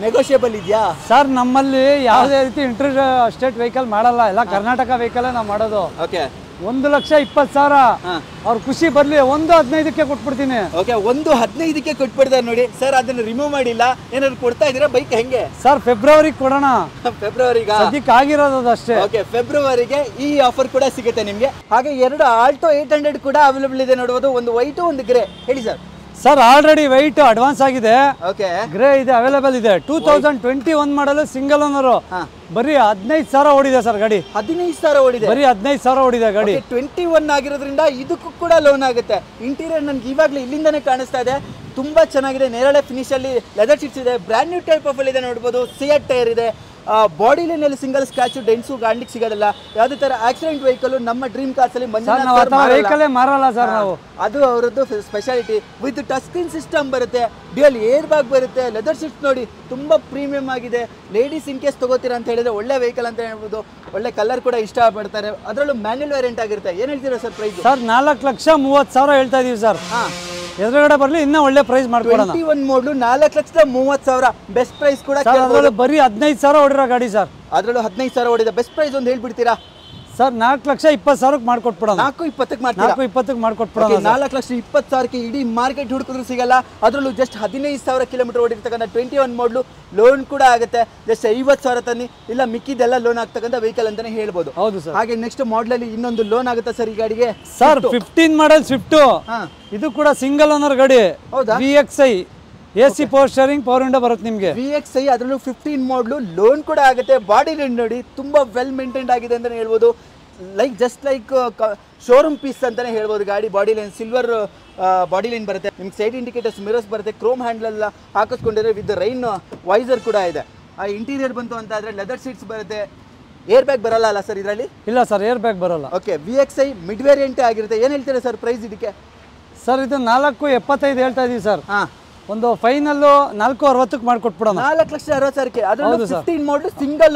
ನೆಗೋಷಿಯಬಲ್ ಇದೆಯಾ ಸರ್? ನಮ್ಮಲ್ಲಿ ಯಾವುದೇ ರೀತಿ ಇಂಟರ್ ಸ್ಟೇಟ್ ವೆಹಿಕಲ್ ಮಾಡಲ್ಲ, ಎಲ್ಲ ಕರ್ನಾಟಕ ವೆಹಿಕಲ್ ನಾವು ಮಾಡೋದು. ಓಕೆ, 1,20,000 ಅವ್ರ ಖುಷಿ ಬರ್ಲಿ, 1.15ಕ್ಕೆ ಕೊಟ್ಬಿಡ್ತೀನಿ. ಓಕೆ, 1.15ಕ್ಕೆ ಕೊಟ್ಬಿಡ್ತಾರೆ ನೋಡಿ ಸರ್. ಅದನ್ನ ರಿಮೂವ್ ಮಾಡಿಲ್ಲ, ಏನಾದ್ರು ಕೊಡ್ತಾ ಇದೀರಾ ಬೈಕ್ ಹೆಂಗೆ ಸರ್? ಫೆಬ್ರವರಿಗೆ ಕೊಡೋಣ. ಫೆಬ್ರವರಿಗೆ ಸದ್ಯಕ್ಕೆ ಆಗಿರೋದು ಅಷ್ಟೇ. ಓಕೆ, ಫೆಬ್ರವರಿಗೆ ಈ ಆಫರ್ ಕೂಡ ಸಿಗುತ್ತೆ ನಿಮ್ಗೆ. ಹಾಗೆ 2 ಆಲ್ಟೋ 800 ಕೂಡ ಅವೈಲೇಬಲ್ ಇದೆ ನೋಡಬಹುದು, ಒಂದು ವೈಟ್ ಒಂದು ಗ್ರೇ. ಹೇಳಿ sir. Sir already white advance ಆಗಿದೆ. ಓಕೆ, ಗ್ರೇ ಇದೆ, ಅವೈಲೇಬಲ್ ಇದೆ. 2021 ಮಾಡಲ್ ಸಿಂಗಲ್ ಓನರ್, ಬರೀ 15,000 ಓಡಿದೆ ಸರ್ ಗಾಡಿ. 15,000 ಓಡಿದೆ, ಬರೀ 15,000 ಓಡಿದೆ ಗಾಡಿ. 21 ಆಗಿರೋದ್ರಿಂದ ಇದಕ್ಕೂ ಕೂಡ ಲೋನ್ ಆಗುತ್ತೆ. ಇಂಟೀರಿಯರ್ ನನ್ಗೆ ಇವಾಗಲೇ ಇಲ್ಲಿಂದಾನೇ ಕಾಣಿಸ್ತಾ ಇದೆ, ತುಂಬಾ ಚೆನ್ನಾಗಿದೆ. ನೇರಳೆ ಫಿನಿಶ್ ಅಲ್ಲಿ ಲೆದರ್ ಸೀಟ್ಸ್ ಇದೆ, ಬ್ರ್ಯಾಂಡ್ ನ್ಯೂ ಟೈಪ್ ಆಫ್ ಅಲ್ಲಿ ಇದೆ ನೋಡಬಹುದು. ಸಿಯಟ್ ಟೈರ್ ಇದೆ, ಬಾಡಿ ಲೈನ್ ಅಲ್ಲಿ ಸಿಂಗಲ್ ಸ್ಕ್ರಾಚ್ ಡೆನ್ಸು ಕಾಣ್ಲಿಕ್ಕೆ ಸಿಗೋದಿಲ್ಲ. ಯಾವುದೇ ತರ ಆಕ್ಸಿಡೆಂಟ್ ವೆಹಿಕಲ್ ನಮ್ಮ ಡ್ರೀಮ್ ಕಾರ್ಸ್ ಅಲ್ಲಿ ವೆಹಿಕಲ್ ಮಾರಲ್ಲ ಸರ್ ನಾವು, ಅದು ಅವರದ್ದು speciality. With touch screen system ಬರುತ್ತೆ, ಡ್ಯೂಯಲ್ ಏರ್ ಬ್ಯಾಗ್ ಬರುತ್ತೆ, ಲೆದರ್ ಸೀಟ್ಸ್ ನೋಡಿ ತುಂಬಾ ಪ್ರೀಮಿಯಂ ಆಗಿದೆ. ಲೇಡೀಸ್ ಇನ್ ಕೇಸ್ ತಗೋತೀರಾ ಅಂತ ಹೇಳಿದ್ರೆ ಒಳ್ಳೆ ವೆಹಿಕಲ್ ಅಂತ ಹೇಳ್ಬೋದು. ಒಳ್ಳೆ ಕಲರ್ ಕೂಡ ಇಷ್ಟ ಪಡ್ತಾರೆ. ಅದರಲ್ಲೂ ಮ್ಯಾನ್ಯುವಲ್ ವೇರಿಯಂಟ್ ಆಗಿರುತ್ತೆ. ಏನ್ ಹೇಳ್ತೀರಾ ಸರ್ ಪ್ರೈಸ್? ಸರ್ 4,30,000 ಹೇಳ್ತಾ ಇದೀವಿ ಸರ್. ಎದುರುಗಡೆ ಬರ್ಲಿ ಇನ್ನೂ ಒಳ್ಳೆ ಪ್ರೈಸ್ ಮಾಡ್ಕೊಡೋಣ. 21 ಮಾಡಲು 4,30,000 ಬೆಸ್ಟ್ ಪ್ರೈಸ್ ಕೂಡ. ಬರೀ 15,000 ಓಡಿರೋ ಗಾಡಿ ಸರ್. ಅದರಲ್ಲೂ 15,000 ಓಡಿದೆ. ಬೆಸ್ಟ್ ಪ್ರೈಸ್ ಒಂದು ಹೇಳ್ಬಿಡ್ತೀರಾ ಸರ್? 4,20,000 ಮಾಡ್ಕೊಟ್ಬಿಡೋಣ. 4,20,000 ಮಾಡ್ತೀರಾ? 4,20,000 ಮಾಡ್ಕೊಟ್ಬಿಡೋಣ. 4,20,000ಕ್ಕೆ ಇಡೀ ಮಾರ್ಕೆಟ್ ಹುಡುಕಿದ್ರು ಸಿಗಲ್ಲ. ಅದರಲ್ಲೂ ಜಸ್ಟ್ 15,000 ಕಿಲೋಮೀಟರ್ ಓಡಿರ್ತಕ್ಕಂಥ 21 ಮಾಡಲು ಲೋನ್ ಕೂಡ ಆಗುತ್ತೆ. ಜಸ್ಟ್ 50,000 ತನ್ನಿ, ಇಲ್ಲ ಮಿಕ್ಕಿದೆಲ್ಲ ಲೋನ್ ಆಗ್ತಕ್ಕಂಥ ವೆಹಿಕಲ್ ಅಂತಾನೆ ಹೇಳ್ಬೋದು. ಹೌದು ಸರ್. ಹಾಗೆ ನೆಕ್ಸ್ಟ್ ಮಾಡಲ್ ಅಲ್ಲಿ ಇನ್ನೊಂದು ಲೋನ್ ಆಗುತ್ತೆ ಸರ್ ಈ ಗಾಡಿಗೆ. ಸರ್ 15 ಮಾಡಲ್ ಸ್ವಿಫ್ಟ್, ಇದು ಕೂಡ ಸಿಂಗಲ್ ಓನರ್ ಗಾಡಿ. ಹೌದಾ? VXI AC power steering, power window ಬರುತ್ತೆ ನಿಮಗೆ. VXI ಅದರಲ್ಲೂ 15 ಮಾಡಲು ಲೋನ್ ಕೂಡ ಆಗುತ್ತೆ. ಬಾಡಿ ಲೈನ್ ನೋಡಿ ತುಂಬಾ ವೆಲ್ ಮೇಂಟೈನ್ಡ್ ಆಗಿದೆ ಅಂತಾನೆ ಹೇಳ್ಬೋದು. ಜಸ್ಟ್ ಲೈಕ್ ಶೋರೂಮ್ ಪೀಸ್ ಅಂತಾನೆ ಹೇಳ್ಬೋದು. ಗಾಡಿ body line silver body line ಬರುತ್ತೆ. ನಿಮ್ಗೆ ಸೈಡ್ ಇಂಡಿಕೇಟರ್ಸ್, ಮಿರರ್ಸ್ ಬರುತ್ತೆ, ಕ್ರೋಮ್ ಹ್ಯಾಂಡಲ್ ಎಲ್ಲ ಹಾಕಿಸ್ಕೊಂಡಿದ್ರೆ ವಿತ್ ರೈನ್ ವೈಸರ್ ಕೂಡ ಇದೆ. ಆ ಇಂಟೀರಿಯರ್ ಬಂತು ಅಂತ ಆದ್ರೆ ಲೆದರ್ ಸೀಟ್ಸ್ ಬರುತ್ತೆ. ಏರ್ ಬ್ಯಾಗ್ ಬರಲ್ಲ ಅಲ್ಲ ಸರ್ ಇದರಲ್ಲಿ? ಇಲ್ಲ ಸರ್, ಏರ್ ಬ್ಯಾಗ್ ಬರಲ್ಲ. ಓಕೆ, VXI ಮಿಡ್ ವೇರಿಯಂಟ್ ಆಗಿರುತ್ತೆ. ಏನ್ ಹೇಳ್ತೀರಾ ಸರ್ ಪ್ರೈಸ್ ಇದಕ್ಕೆ? ಸರ್ ಇದು 4,75 ಹೇಳ್ತಾ ಇದೀವಿ ಸರ್. ಒಂದು ಫೈನಲ್ 4,60ಕ್ಕೆ ಮಾಡ್ಕೊಟ್ಬಿಡೋಣ. 4,60,000ಕ್ಕೆ. ಅದರಲ್ಲೂ 15 ಮಾಡಲು ಸಿಂಗಲ್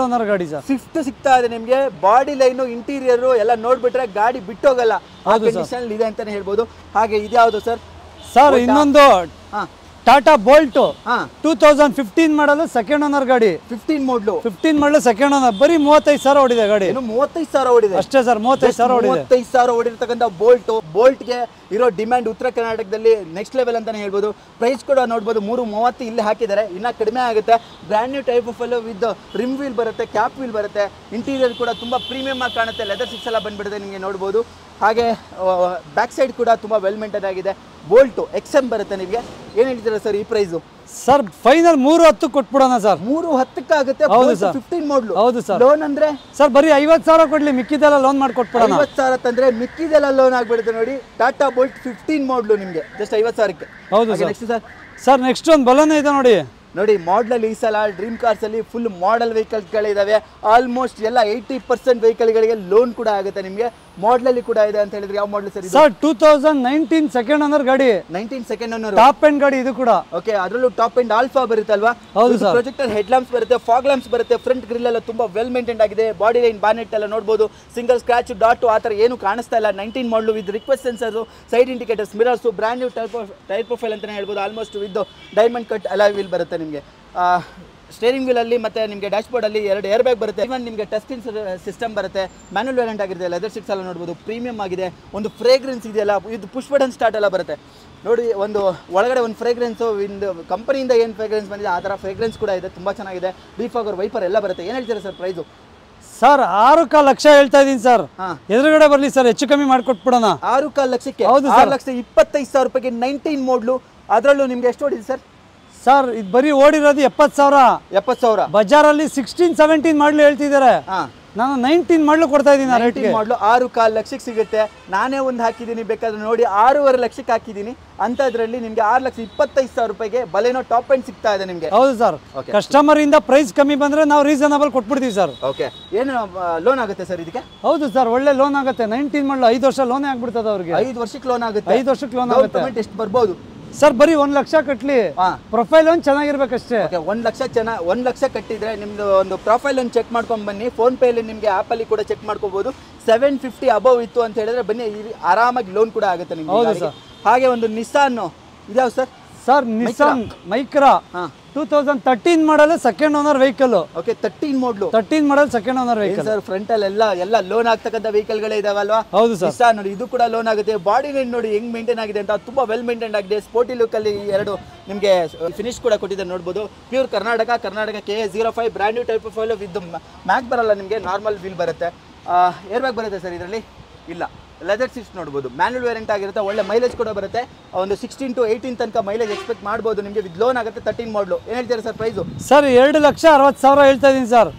ಓನರ್ ಗಾಡಿ ಸರ್. ಸ್ವಿಫ್ಟ್ ಸಿಗ್ತಾ ಇದೆ ನಿಮಗೆ. ಬಾಡಿ ಲೈನು, ಇಂಟೀರಿಯರ್ ಎಲ್ಲ ನೋಡ್ಬಿಟ್ರೆ ಗಾಡಿ ಬಿಟ್ಟೋಗಲ್ಲ, ಆ ಕಂಡೀಷನ್ ಇದೆ ಅಂತಾನೆ ಹೇಳ್ಬೋದು. ಹಾಗೆ ಇದ್ಯಾವುದು ಸರ್? ಸರ್ ಇನ್ನೊಂದು ಟಾಟಾ ಬೋಲ್ಟ್ ಹಾ 2015 ಮಾಡಲು ಸೆಕೆಂಡ್ ಓನರ್ ಗಾಡಿ. 15 ಮಾಡಲು 15 ಮಾಡಲು ಸೆಕೆಂಡ್ ಓನರ್. ಬರೀ 35,000 ಓಡಿದೆ ಗಾಡಿ. ಏನು 35,000 ಓಡಿದೆ ಅಷ್ಟೇ ಸರ್, 35,000 ಓಡಿದೆ. 35,000 ಓಡಿರ್ತಕ್ಕಂಥ ಬೋಲ್ಟ್ಗೆ ಇರೋ ಡಿಮ್ಯಾಂಡ್ ಉತ್ತರ ಕರ್ನಾಟಕದಲ್ಲಿ ನೆಕ್ಸ್ಟ್ ಲೆವೆಲ್ ಅಂತಾನೆ ಹೇಳ್ಬೋದು. ಪ್ರೈಸ್ ಕೂಡ ನೋಡ್ಬೋದು 330 ಇಲ್ಲಿ ಹಾಕಿದ್ದಾರೆ, ಇನ್ನ ಕಡಿಮೆ ಆಗುತ್ತೆ. Brand new type of with rim wheel ಬರುತ್ತೆ, ಕ್ಯಾಪ್ ವೀಲ್ ಬರುತ್ತೆ. ಇಂಟೀರಿಯರ್ ಕೂಡ ತುಂಬಾ ಪ್ರೀಮಿಯಂ ಆಗಿ ಕಾಣುತ್ತೆ. ಲೆದರ್ ಸಿಕ್ಸ್ ಎಲ್ಲ ಬಂದ್ಬಿಡುತ್ತೆ ನಿಮಗೆ ನೋಡ್ಬೋದು. ಹಾಗೆ ಬ್ಯಾಕ್ ಸೈಡ್ ಕೂಡ ತುಂಬಾ ವೆಲ್ ಮೇಂಟೈನ್ ಆಗಿದೆ. ಬೋಲ್ಟು XM ಬರುತ್ತೆ. ನಿಮಗೆ ಏನು ಹೇಳ್ತೀರಾ ಸರ್ ಈ ಪ್ರೈಸು? ಸರ್ ಫೈನಲ್ 310 ಕೊಟ್ಬಿಡೋಣ ಸರ್. 310 ಆಗುತ್ತೆ. ಹೌದು ಸರ್, 15 ಮಾಡಲು. ಹೌದು ಸರ್. ಲೋನ್ ಅಂದ್ರೆ ಸರ್ ಬರೀ 50,000 ಕೊಡ್ಲಿ, ಮಿಕ್ಕಿದೆಲ್ಲ ಲೋನ್ ಮಾಡಿ ಕೊಟ್ಬಿಡೋಣ. 50,000 ತಂದ್ರೆ ಮಿಕ್ಕಿದೆಲ್ಲ ಲೋನ್ ಆಗ್ಬಿಡುತ್ತೆ ನೋಡಿ. ಟಾಟಾ ಬೋಲ್ಟ್ 15 ಮಾಡಲು ನಿಮಗೆ ಜಸ್ಟ್ 50,000ಕ್ಕೆ. ಹೌದು sir. Next sir, sir next ಒಂದು ಬಲೋನ್ ಇದೆ ನೋಡಿ. ನೋಡಿ ಮಾಡಲಲ್ಲಿ ಈ ಸಲ ಡ್ರೀಮ್ ಕಾರ್ಸಲ್ಲಿ ಫುಲ್ ಮಾಡೆಲ್ ವೆಹಿಕಲ್ಸ್ಗಳಿದ್ದಾವೆ. ಆಲ್ಮೋಸ್ಟ್ ಎಲ್ಲ 80% ವೆಹಿಕಲ್ಗಳಿಗೆ ಲೋನ್ ಕೂಡ ಆಗುತ್ತೆ ನಿಮಗೆ. ಮಾಡಲಲ್ಲಿ ಕೂಡ ಇದೆ ಅಂತ ಹೇಳಿದ್ರೆ ಯಾವ model sir? Sir 2019 second owner ಗಾಡಿ. 19 ಸೆಕೆಂಡ್ ಓನರ್, ಟಾಪ್ ಎಂಡ್ ಗಾಡಿ ಇದು ಕೂಡ. ಓಕೆ, ಅದರಲ್ಲೂ ಟಾಪ್ ಎಂಡ್ ಆಲ್ಫಾ ಬರುತ್ತಲ್ವಾ? ಹೌದು ಸರ್. ಪ್ರೊಜೆಕ್ಟರ್ ಹೆಡ್ ಲ್ಯಾಂಪ್ಸ್ ಬರುತ್ತೆ, ಫಾಗ್ ಲ್ಯಾಂಪ್ಸ್ ಬರುತ್ತೆ. ಫ್ರಂಟ್ ಗ್ರಿಲ್ ಎಲ್ಲ ತುಂಬಾ ವೆಲ್ ಮೇಂಟೈನ್ ಆಗಿದೆ. ಬಾಡಿ ಲೈನ್ ಬಾನೆಟ್ ಎಲ್ಲ ನೋಡಬಹುದು. ಸಿಂಗಲ್ ಸ್ಕ್ರಾಚ್ ಡಾಟ್ ಆ ಥರ ಏನು ಕಾಣಿಸ್ತಾ ಇಲ್ಲ. 19 ಮಾಡಲು with request sensors, side indicators, mirrors, brand new tyre profile ಅಂತಾನೆ ಹೇಳ್ಬೋದು. Almost with diamond cut alloy wheel ಬರುತ್ತೆ ನಿಮಗೆ. ಸ್ಟೇರಿಂಗ್ ವೀಲ್ ಅಲ್ಲಿ ಮತ್ತೆ ನಿಮಗೆ ಡ್ಯಾಶ್ ಬೋರ್ಡ್ ಅಲ್ಲಿ 2 ಏರ್ ಬ್ಯಾಗ್ ಬರುತ್ತೆ. ಇವನ್ ನಿಮಗೆ ಟಚ್ ಸ್ಕ್ರೀನ್ ಸಿಸ್ಟಮ್ ಬರುತ್ತೆ. ಮ್ಯಾನುವಲ್ ವೇರಿಯಂಟ್ ಆಗಿರುತ್ತೆ. ಲೆದರ್ ಸೀಟ್ಸ್ ಎಲ್ಲ ನೋಡಬಹುದು, ಪ್ರೀಮಿಯಂ ಆಗಿದೆ. ಒಂದು ಫ್ರೇಗ್ರೆನ್ಸ್ ಇದೆಯಲ್ಲ, ಇದು ಪುಷ್ ಬಟನ್ ಸ್ಟಾರ್ಟ್ ಎಲ್ಲ ಬರುತ್ತೆ ನೋಡಿ. ಒಂದು ಒಳಗಡೆ ಒಂದು ಫ್ರೇಗ್ರೆನ್ಸ್, ಒಂದು ಕಂಪನಿಯಿಂದ ಏನು ಫ್ರೇಗ್ರೆನ್ಸ್ ಬಂದಿದೆ ಆ ಥರ ಫ್ರೇಗ್ರೆನ್ಸ್ ಕೂಡ ಇದೆ. ತುಂಬಾ ಚೆನ್ನಾಗಿದೆ. ಡಿಫಾಗರ್ ವೈಪರ್ ಎಲ್ಲ ಬರುತ್ತೆ. ಏನು ಹೇಳ್ತೀರಾ ಸರ್ ಪ್ರೈಸು? ಸರ್ 6 ಲಕ್ಷ ಹೇಳ್ತಾ ಇದೀನಿ ಸರ್. ಎದುರುಗಡೆ ಬರ್ಲಿ ಸರ್, ಹೆಚ್ಚು ಕಮ್ಮಿ ಮಾಡ್ಕೊಟ್ಬಿಡೋಣ. 6 ಲಕ್ಷಕ್ಕೆ? ಹೌದು ಸರ್. 6,25,000 ರೂಪಾಯಿಗೆ 19 ಮಾಡಲು. ಅದರಲ್ಲೂ ನಿಮ್ಗೆ ಎಷ್ಟು ಓಡಿದೆ ಸರ್? ಸರ್ ಇದು ಬರೀ ಓಡಿರೋದು 70,000. 70,000 ಬಜಾರಲ್ಲಿ 16-17 ಮಾಡಲು ಹೇಳ್ತಿದ್ದಾರೆ. ನಾನು 19 ಮಾಡಲು ಕೊಡ್ತಾ ಇದ್ದೀನಿ. 19 ಮಾಡಲು 6.25 ಲಕ್ಷಕ್ಕೆ ಸಿಗುತ್ತೆ. ನಾನೇ ಒಂದು ಹಾಕಿದ್ದೀನಿ, ಬೇಕಾದ್ರೆ ನೋಡಿ 6.5 ಲಕ್ಷಕ್ಕೆ ಹಾಕಿದ್ದೀನಿ. ಅಂತದ್ರಲ್ಲಿ ನಿಮಗೆ 6,25,000 ರೂಪಾಯಿಗೆ ಬಲೆನೋ ಟಾಪ್ ಎಂಡ್ ಸಿಗ್ತಾ ಇದೆ ನಿಮಗೆ. ಹೌದು ಸರ್. ಕಸ್ಟಮರ್ ಇಂದ ಪ್ರೈಸ್ ಕಮ್ಮಿ ಬಂದ್ರೆ ನಾವು ರೀಸನಬಲ್ ಕೊಟ್ಬಿಡ್ತೀವಿ ಸರ್. ಓಕೆ, ಏನು ಲೋನ್ ಆಗುತ್ತೆ ಸರ್ ಇದಕ್ಕೆ? ಹೌದು ಸರ್, ಒಳ್ಳೆ ಲೋನ್ ಆಗುತ್ತೆ. 19 ಮಾಡಲು 5 ವರ್ಷ ಲೋನೇ ಆಗ್ಬಿಡ್ತದೆ ಅವ್ರಿಗೆ. 5 ವರ್ಷಕ್ಕೆ ಲೋನ್ ಆಗುತ್ತೆ. 5 ವರ್ಷಕ್ಕೆ ಲೋನ್ ಆಗುತ್ತೆ. ಪೇಮೆಂಟ್ ಎಷ್ಟು ಬರ್ಬೋದು ಸರ್? ಬರೀ 1 ಲಕ್ಷ ಕಟ್ಲಿ. ಪ್ರೊಫೈಲ್ ಒಂದು ಚೆನ್ನಾಗಿರ್ಬೇಕಷ್ಟೇ. ಓಕೆ, 1 ಲಕ್ಷ ಕಟ್ಟಿದ್ರೆ ನಿಮ್ದು ಒಂದು ಪ್ರೊಫೈಲ್ ಒಂದು ಚೆಕ್ ಮಾಡ್ಕೊಂಡು ಬನ್ನಿ. ಫೋನ್ ಪೇ ಅಲ್ಲಿ ನಿಮಗೆ ಆಪ್ ಅಲ್ಲಿ ಕೂಡ ಚೆಕ್ ಮಾಡ್ಕೋಬಹುದು. 750 ಅಬವ್ ಇತ್ತು ಅಂತ ಹೇಳಿದ್ರೆ ಬನ್ನಿ, ಆರಾಮಾಗಿ ಲೋನ್ ಕೂಡ ಆಗುತ್ತೆ ನಿಮ್ಗೆ. ಹೌದು ಸರ್. ಹಾಗೆ ಒಂದು ನಿಸಾನ್ ಇದಾವ ಸರ್? ಸರ್ ನಿಸಾನ್ ಮೈಕ್ರಾ 2013 ಮಾಡಲ್ ಸೆಕೆಂಡ್ ಓನರ್ ವೆಹಿಕಲ್. ಓಕೆ, 13 ಮಾಡಲು. 13 ಮಾಡಲ್ second owner vehicle sir. Front ಅಲ್ಲಿ ಎಲ್ಲ ಲೋನ್ ಆಗ್ತಕ್ಕಂಥ ವೆಹಿಕಲ್ ಗಳೇ ಇದಾವಲ್ವಾ? ಹೌದು ಸರ್. ನಿಸಾನ್ ನೋಡಿ, ಇದು ಕೂಡ ಲೋನ್ ಆಗುತ್ತೆ. ಬಾಡಿ ಲೈನ್ ನೋಡಿ ಹೆಂಗ್ ಮೇಂಟೈನ್ ಆಗಿದೆ ಅಂತ, ತುಂಬಾ ವೆಲ್ ಮೇಂಟೈನ್ ಆಗಿದೆ. ಸ್ಪೋರ್ಟಿ ಲುಕ್ ಅಲ್ಲಿ 2 ನಿಮಗೆ ಫಿನಿಶ್ ಕೂಡ ಕೊಟ್ಟಿದ್ದಾರೆ ನೋಡಬಹುದು. Pure Karnataka KA05 brand new type of with mag ಬರಲ್ಲ ನಿಮಗೆ, ನಾರ್ಮಲ್ ವೀಲ್ ಬರುತ್ತೆ. ಏರ್ ಬ್ಯಾಗ್ ಬರುತ್ತೆ ಸರ್ ಇದರಲ್ಲಿ? ಇಲ್ಲ. ಲೆದರ್ ಸೀಟ್ಸ್ ನೋಡಬಹುದು, ಮ್ಯಾನುವಲ್ ವೇರಿಯಂಟ್ ಆಗಿರುತ್ತೆ. ಒಳ್ಳೆ ಮೈಲೇಜ್ ಕೂಡ ಬರುತ್ತೆ. ಒಂದು 16 to 18 ತನಕ ಮೈಲೇಜ್ ಎಕ್ಸ್ಪೆಕ್ಟ್ ಮಾಡಬಹುದು ನಿಮಗೆ. ವಿತ್ ಲೋನ್ ಆಗುತ್ತೆ. 13 ಮಾಡಲು. ಏನು ಹೇಳ್ತೀರಾ ಸರ್ ಪ್ರೈಸು? ಸರ್ 2,60,000 ಹೇಳ್ತಾ ಇದೀನಿ ಸರ್.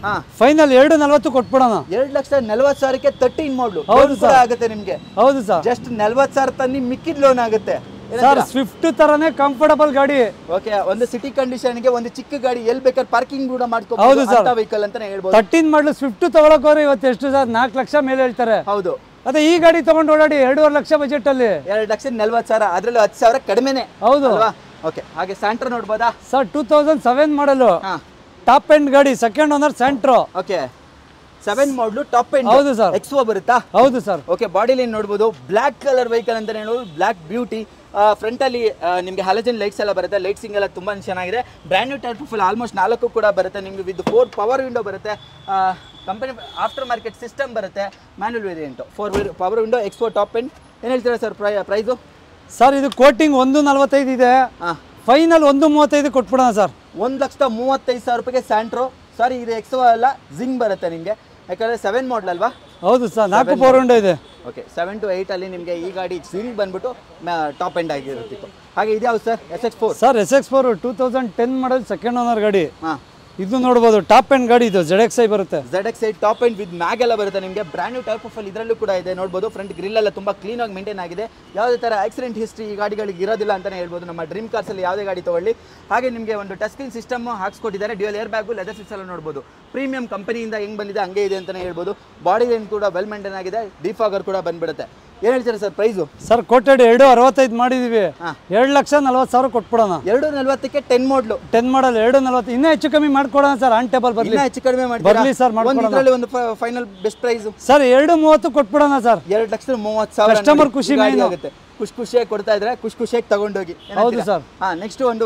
ಫೈನಲ್ 2,40 ಕೊಟ್ಬಿಡೋಣ. 2,40,000ಕ್ಕೆ 13 ಮಾಡಲು. ಹೌದು ಸರ್, ಆಗುತ್ತೆ ನಿಮಗೆ. ಹೌದು ಸರ್. ಜಸ್ಟ್ 40,000 ತನ್ನಿ ಮಿಕ್ಕಿದ ಲೋನ್ ಆಗುತ್ತೆ ಸರ್. ಸ್ವಿಫ್ಟ್ ತರನೇ ಕಂಫರ್ಟಬಲ್ ಗಾಡಿ. ಓಕೆ, ಒಂದು ಸಿಟಿ ಕಂಡೀಷನ್ಗೆ ಒಂದು ಚಿಕ್ಕ ಗಾಡಿ ಎಲ್ಲಿ ಬೇಕಾದ್ರೆ ಪಾರ್ಕಿಂಗ್ ಕೂಡ ಮಾಡ್ಕೋಬಹುದು. ಹೌದು ಸರ್. ವೆಹಿಕಲ್ ಅಂತಾನೆ ಹೇಳ್ಬೋದು. 13 ಮಾಡಲು ಸ್ವಿಫ್ಟ್ ತಗೊಳಕೋರೆ ಇವತ್ತು ಎಷ್ಟು ಸರ್? 4 ಲಕ್ಷ ಮೇಲೆ ಹೇಳ್ತಾರೆ. ಹೌದು. ಅದೇ ಈ ಗಾಡಿ ತಗೊಂಡು ಓಡಾಡಿ 2.5 ಲಕ್ಷ ಬಜೆಟ್ ಅಲ್ಲಿ. 2,40,000, ಅದರಲ್ಲೂ 10,000 ಕಡಿಮೆನೆ. ಹೌದು. ಓಕೆ, ಹಾಗೆ ಸ್ಯಾಂಟ್ರೋ ನೋಡ್ಬೋದಾ ಸರ್? 2007 ಮಾಡಲು ಟಾಪ್ ಎಂಡ್ ಗಾಡಿ, ಸೆಕೆಂಡ್ ಓನರ್ ಸ್ಯಾಂಟ್ರೋ. ಓಕೆ, 7 ಮಾಡಲು ಟಾಪ್ ಎಂಡ್. ಹೌದು ಸರ್. ಎಕ್ಸ್ಪೋ ಬರುತ್ತಾ? ಹೌದು ಸರ್. ಓಕೆ, ಬಾಡಿ ಲೈನ್ ನೋಡಬಹುದು. ಬ್ಲಾಕ್ ಕಲರ್ ವೆಹಿಕಲ್ ಅಂತ ಹೇಳೋದು. Block beauty. ಫ್ರಂಟ್ ಅಲ್ಲಿ ನಿಮಗೆ ಹ್ಯಾಲಜನ್ ಲೈಟ್ಸ್ ಎಲ್ಲ ಬರುತ್ತೆ. ಲೈಟ್ಸಿಂಗ್ ಎಲ್ಲ ತುಂಬಾ ಚೆನ್ನಾಗಿದೆ. Brand new tyre profile almost 4 ಕೂಡ ಬರುತ್ತೆ ನಿಮಗೆ. ವಿತ್ 4 ಪವರ್ ವಿಂಡೋ ಬರುತ್ತೆ. ಕಂಪನಿ ಆಫ್ಟರ್ ಮಾರ್ಕೆಟ್ ಸಿಸ್ಟಮ್ ಬರುತ್ತೆ. Manual variant 4 power window, expo top end. ಏನು ಹೇಳ್ತೀರಾ ಸರ್ ಪ್ರೈಸು? ಸರ್ ಇದು ಕೋಟಿಂಗ್ 1.45 ಇದೆ. Final 1.35 ಕೊಟ್ಬಿಡೋಣ sir. 1,35,000 ರೂಪಾಯಿಗೆ ಸ್ಯಾಂಟ್ರೋ. ಸಾರಿ, ಇದು ಎಕ್ಸ್ಪೋ ಅಲ್ಲ, ಜಿಂಗ್ ಬರುತ್ತೆ ನಿಮಗೆ. ಯಾಕಂದ್ರೆ 7 ಮಾಡಲ್ ಅಲ್ವಾ? ಹೌದು ಸರ್. 4 ಪವರ್ ವಿಂಡೋ ಇದೆ. ಓಕೆ, 7 to 8 ಅಲ್ಲಿ ನಿಮಗೆ ಈ ಗಾಡಿ ಜಿಂಗ್ ಬಂದ್ಬಿಟ್ಟು ಟಾಪ್ ಎಂಡ್ ಆಗಿರುತ್ತಿತ್ತು. ಹಾಗೆ ಇದ್ಯಾವುದು sir? SX4. Sir SX4 2010 model second owner ಗಾಡಿ. ಇದು ನೋಡಬಹುದು, ಟಾಪ್ ಎಂಡ್ ಗಾಡಿ. ಇದು ZXi ಬರುತ್ತೆ. ZXi ಟಾಪ್ ಎಂಡ್ ವಿತ್ ಮ್ಯಾಗ್ ಎಲ್ಲ ಬರುತ್ತೆ ನಿಮಗೆ. ಬ್ರ್ಯಾಂಡ್ ನ್ಯೂ ಟೈಪ್ ಆಫ್ ಇದರಲ್ಲೂ ಕೂಡ ಇದೆ ನೋಡಬಹುದು. ಫ್ರಂಟ್ ಗ್ರಿಲ್ ಎಲ್ಲ ತುಂಬಾ ಕ್ಲೀನ್ ಆಗಿ ಮೇಂಟೈನ್ ಆಗಿದೆ. ಯಾವುದೇ ತರ ಆಕ್ಸಿಡೆಂಟ್ ಹಿಸ್ಟ್ರಿ ಈ ಗಾಡಿಗಳಿಗೆ ಇರೋದಿಲ್ಲ ಅಂತಾನೆ ಹೇಳ್ಬೋದು. ನಮ್ಮ ಡ್ರೀಮ್ ಕಾರ್ಸ್ ಅಲ್ಲಿ ಯಾವುದೇ ಗಾಡಿ ತಗೊಳ್ಳಿ. ಹಾಗೆ ನಿಮಗೆ ಒಂದು ಟಚ್ ಸ್ಕ್ರೀನ್ ಸಿಸ್ಟಮ್ ಹಾಕ್ಸ್ಕೊಟ್ಟಿದ್ದಾರೆ. Dual air bag, leather seats ಎಲ್ಲ ನೋಡಬಹುದು. ಪ್ರೀಮಿಯಂ ಕಂಪನಿಯಿಂದ ಹೆಂಗ್ ಬಂದಿದೆ ಹಂಗೆ ಇದೆ ಅಂತಾನೆ ಹೇಳ್ಬೋದು. ಬಾಡಿ ಲೈನ್ ಕೂಡ ವೆಲ್ ಮೇಂಟೈನ್ ಆಗಿದೆ. ಡಿಫಾಗರ್ ಕೂಡ ಬಂದ್ಬಿಡುತ್ತೆ. ಏನ್ ಹೇಳ್ತೀರಾ ಸರ್ ಪ್ರೈಸು? ಸರ್ ಕೋಟೆಡ್ 265 ಮಾಡಿದೀವಿ, 2,40,000 ಕೊಟ್ಬಿಡೋಣ. 240ಕ್ಕೆ 10 ಮಾಡಲು 10 ಮಾಡಲ್ 240 ಇನ್ನೂ ಹೆಚ್ಚು ಕಮ್ಮಿ ಮಾಡ್ಕೊಡೋಣ ಸರ್. ಆನ್ ಟೇಬಲ್ ಬರ್ಲಿ, ಇನ್ನೂ ಹೆಚ್ಚು ಕಡಿಮೆ ಬರ್ಲಿ ಸರ್, ಮಾಡ್ಕೊಡೋಣ. ಒಂದು ಫೈನಲ್ ಬೆಸ್ಟ್ ಪ್ರೈಸ್ ಸರ್ 230 ಕೊಟ್ಬಿಡೋಣ ಸರ್. 2,30,000 ಕಸ್ಟಮರ್ ಖುಷಿ ಆಗುತ್ತೆ. ಖುಷಿಯಾಗಿ ಕೊಡ್ತಾ ಇದ್ರೆ ಖುಷಿಯಾಗಿ ತಗೊಂಡೋಗಿ. ಹೌದು ಸರ್. ನೆಕ್ಸ್ಟ್ ಒಂದು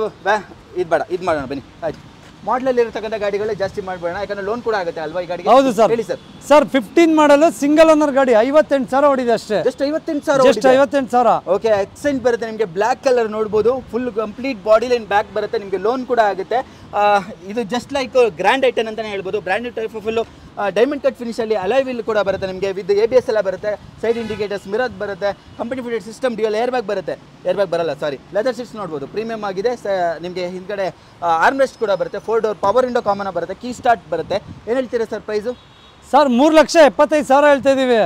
ಇದು ಬೇಡ, ಇದು ಮಾಡೋಣ ಬನ್ನಿ. ಆಯ್ತು, ಮಾಡಲಲ್ಲಿ ಇರತಕ್ಕಂಥ ಗಾಡಿಗಳೇ ಜಾಸ್ತಿ ಮಾಡ್ಬೇಡ, ಯಾಕಂದ್ರೆ ಲೋನ್ ಕೂಡ ಆಗುತ್ತೆ ಅಲ್ವಾ ಈ ಗಾಡಿಗೆ? ಹೌದು ಸರ್. ಹೇಳಿ ಸರ್. ಸರ್ 15 ಮಾಡಲು ಸಿಂಗಲ್ ಓನರ್ ಗಾಡಿ 58,000 ಹೊಡಿದೆ ಅಷ್ಟೇ. ಜಸ್ಟ್ 58,000. ಜಸ್ಟ್ 58,000. ಓಕೆ, ಎಕ್ಸೆಂಟ್ ಬರುತ್ತೆ ನಿಮಗೆ. ಬ್ಲ್ಯಾಕ್ ಕಲರ್ ನೋಡ್ಬೋದು, full complete body line back ಬರುತ್ತೆ ನಿಮಗೆ. ಲೋನ್ ಕೂಡ ಆಗುತ್ತೆ. ಇದು ಜಸ್ಟ್ ಲೈಕ್ ಗ್ರ್ಯಾಂಡ್ ಐಟನ್ ಅಂತಾನೆ ಹೇಳ್ಬೋದು. Brand new type full diamond cut finish ಅಲ್ಲಿ ಅಲಾಯ್ ವೀಲ್ ಕೂಡ ಬರುತ್ತೆ ನಿಮಗೆ. ವಿತ್ ABS ಎಲ್ಲ ಬರುತ್ತೆ, ಸೈಡ್ ಇಂಡಿಕೇಟರ್ಸ್, ಮಿರರ್ ಬರುತ್ತೆ, company fitted system, dual air bag ಬರುತ್ತೆ. ಏರ್ ಬ್ಯಾಗ್ ಬರಲ್ಲ, ಸಾರಿ, ಲೆದರ್ ಸೀಟ್ಸ್ ನೋಡ್ಬೋದು, ಪ್ರೀಮಿಯಂ ಆಗಿದೆ. ನಿಮಗೆ ಹಿಂದ್ಗಡೆ ಆರ್ಮ್ರೆಸ್ಟ್ ಕೂಡ ಬರುತ್ತೆ. 4 ಡೋರ್ ಪವರ್ ವಿಂಡೋ ಕಾಮನ್ ಬರುತ್ತೆ. ಕೀ ಸ್ಟಾರ್ಟ್ ಬರುತ್ತೆ. ಏನು ಹೇಳ್ತೀರಾ ಸರ್ ಪ್ರೈಸು? ಸರ್ 3,75,000 ಹೇಳ್ತಾ ಇದೀವಿ.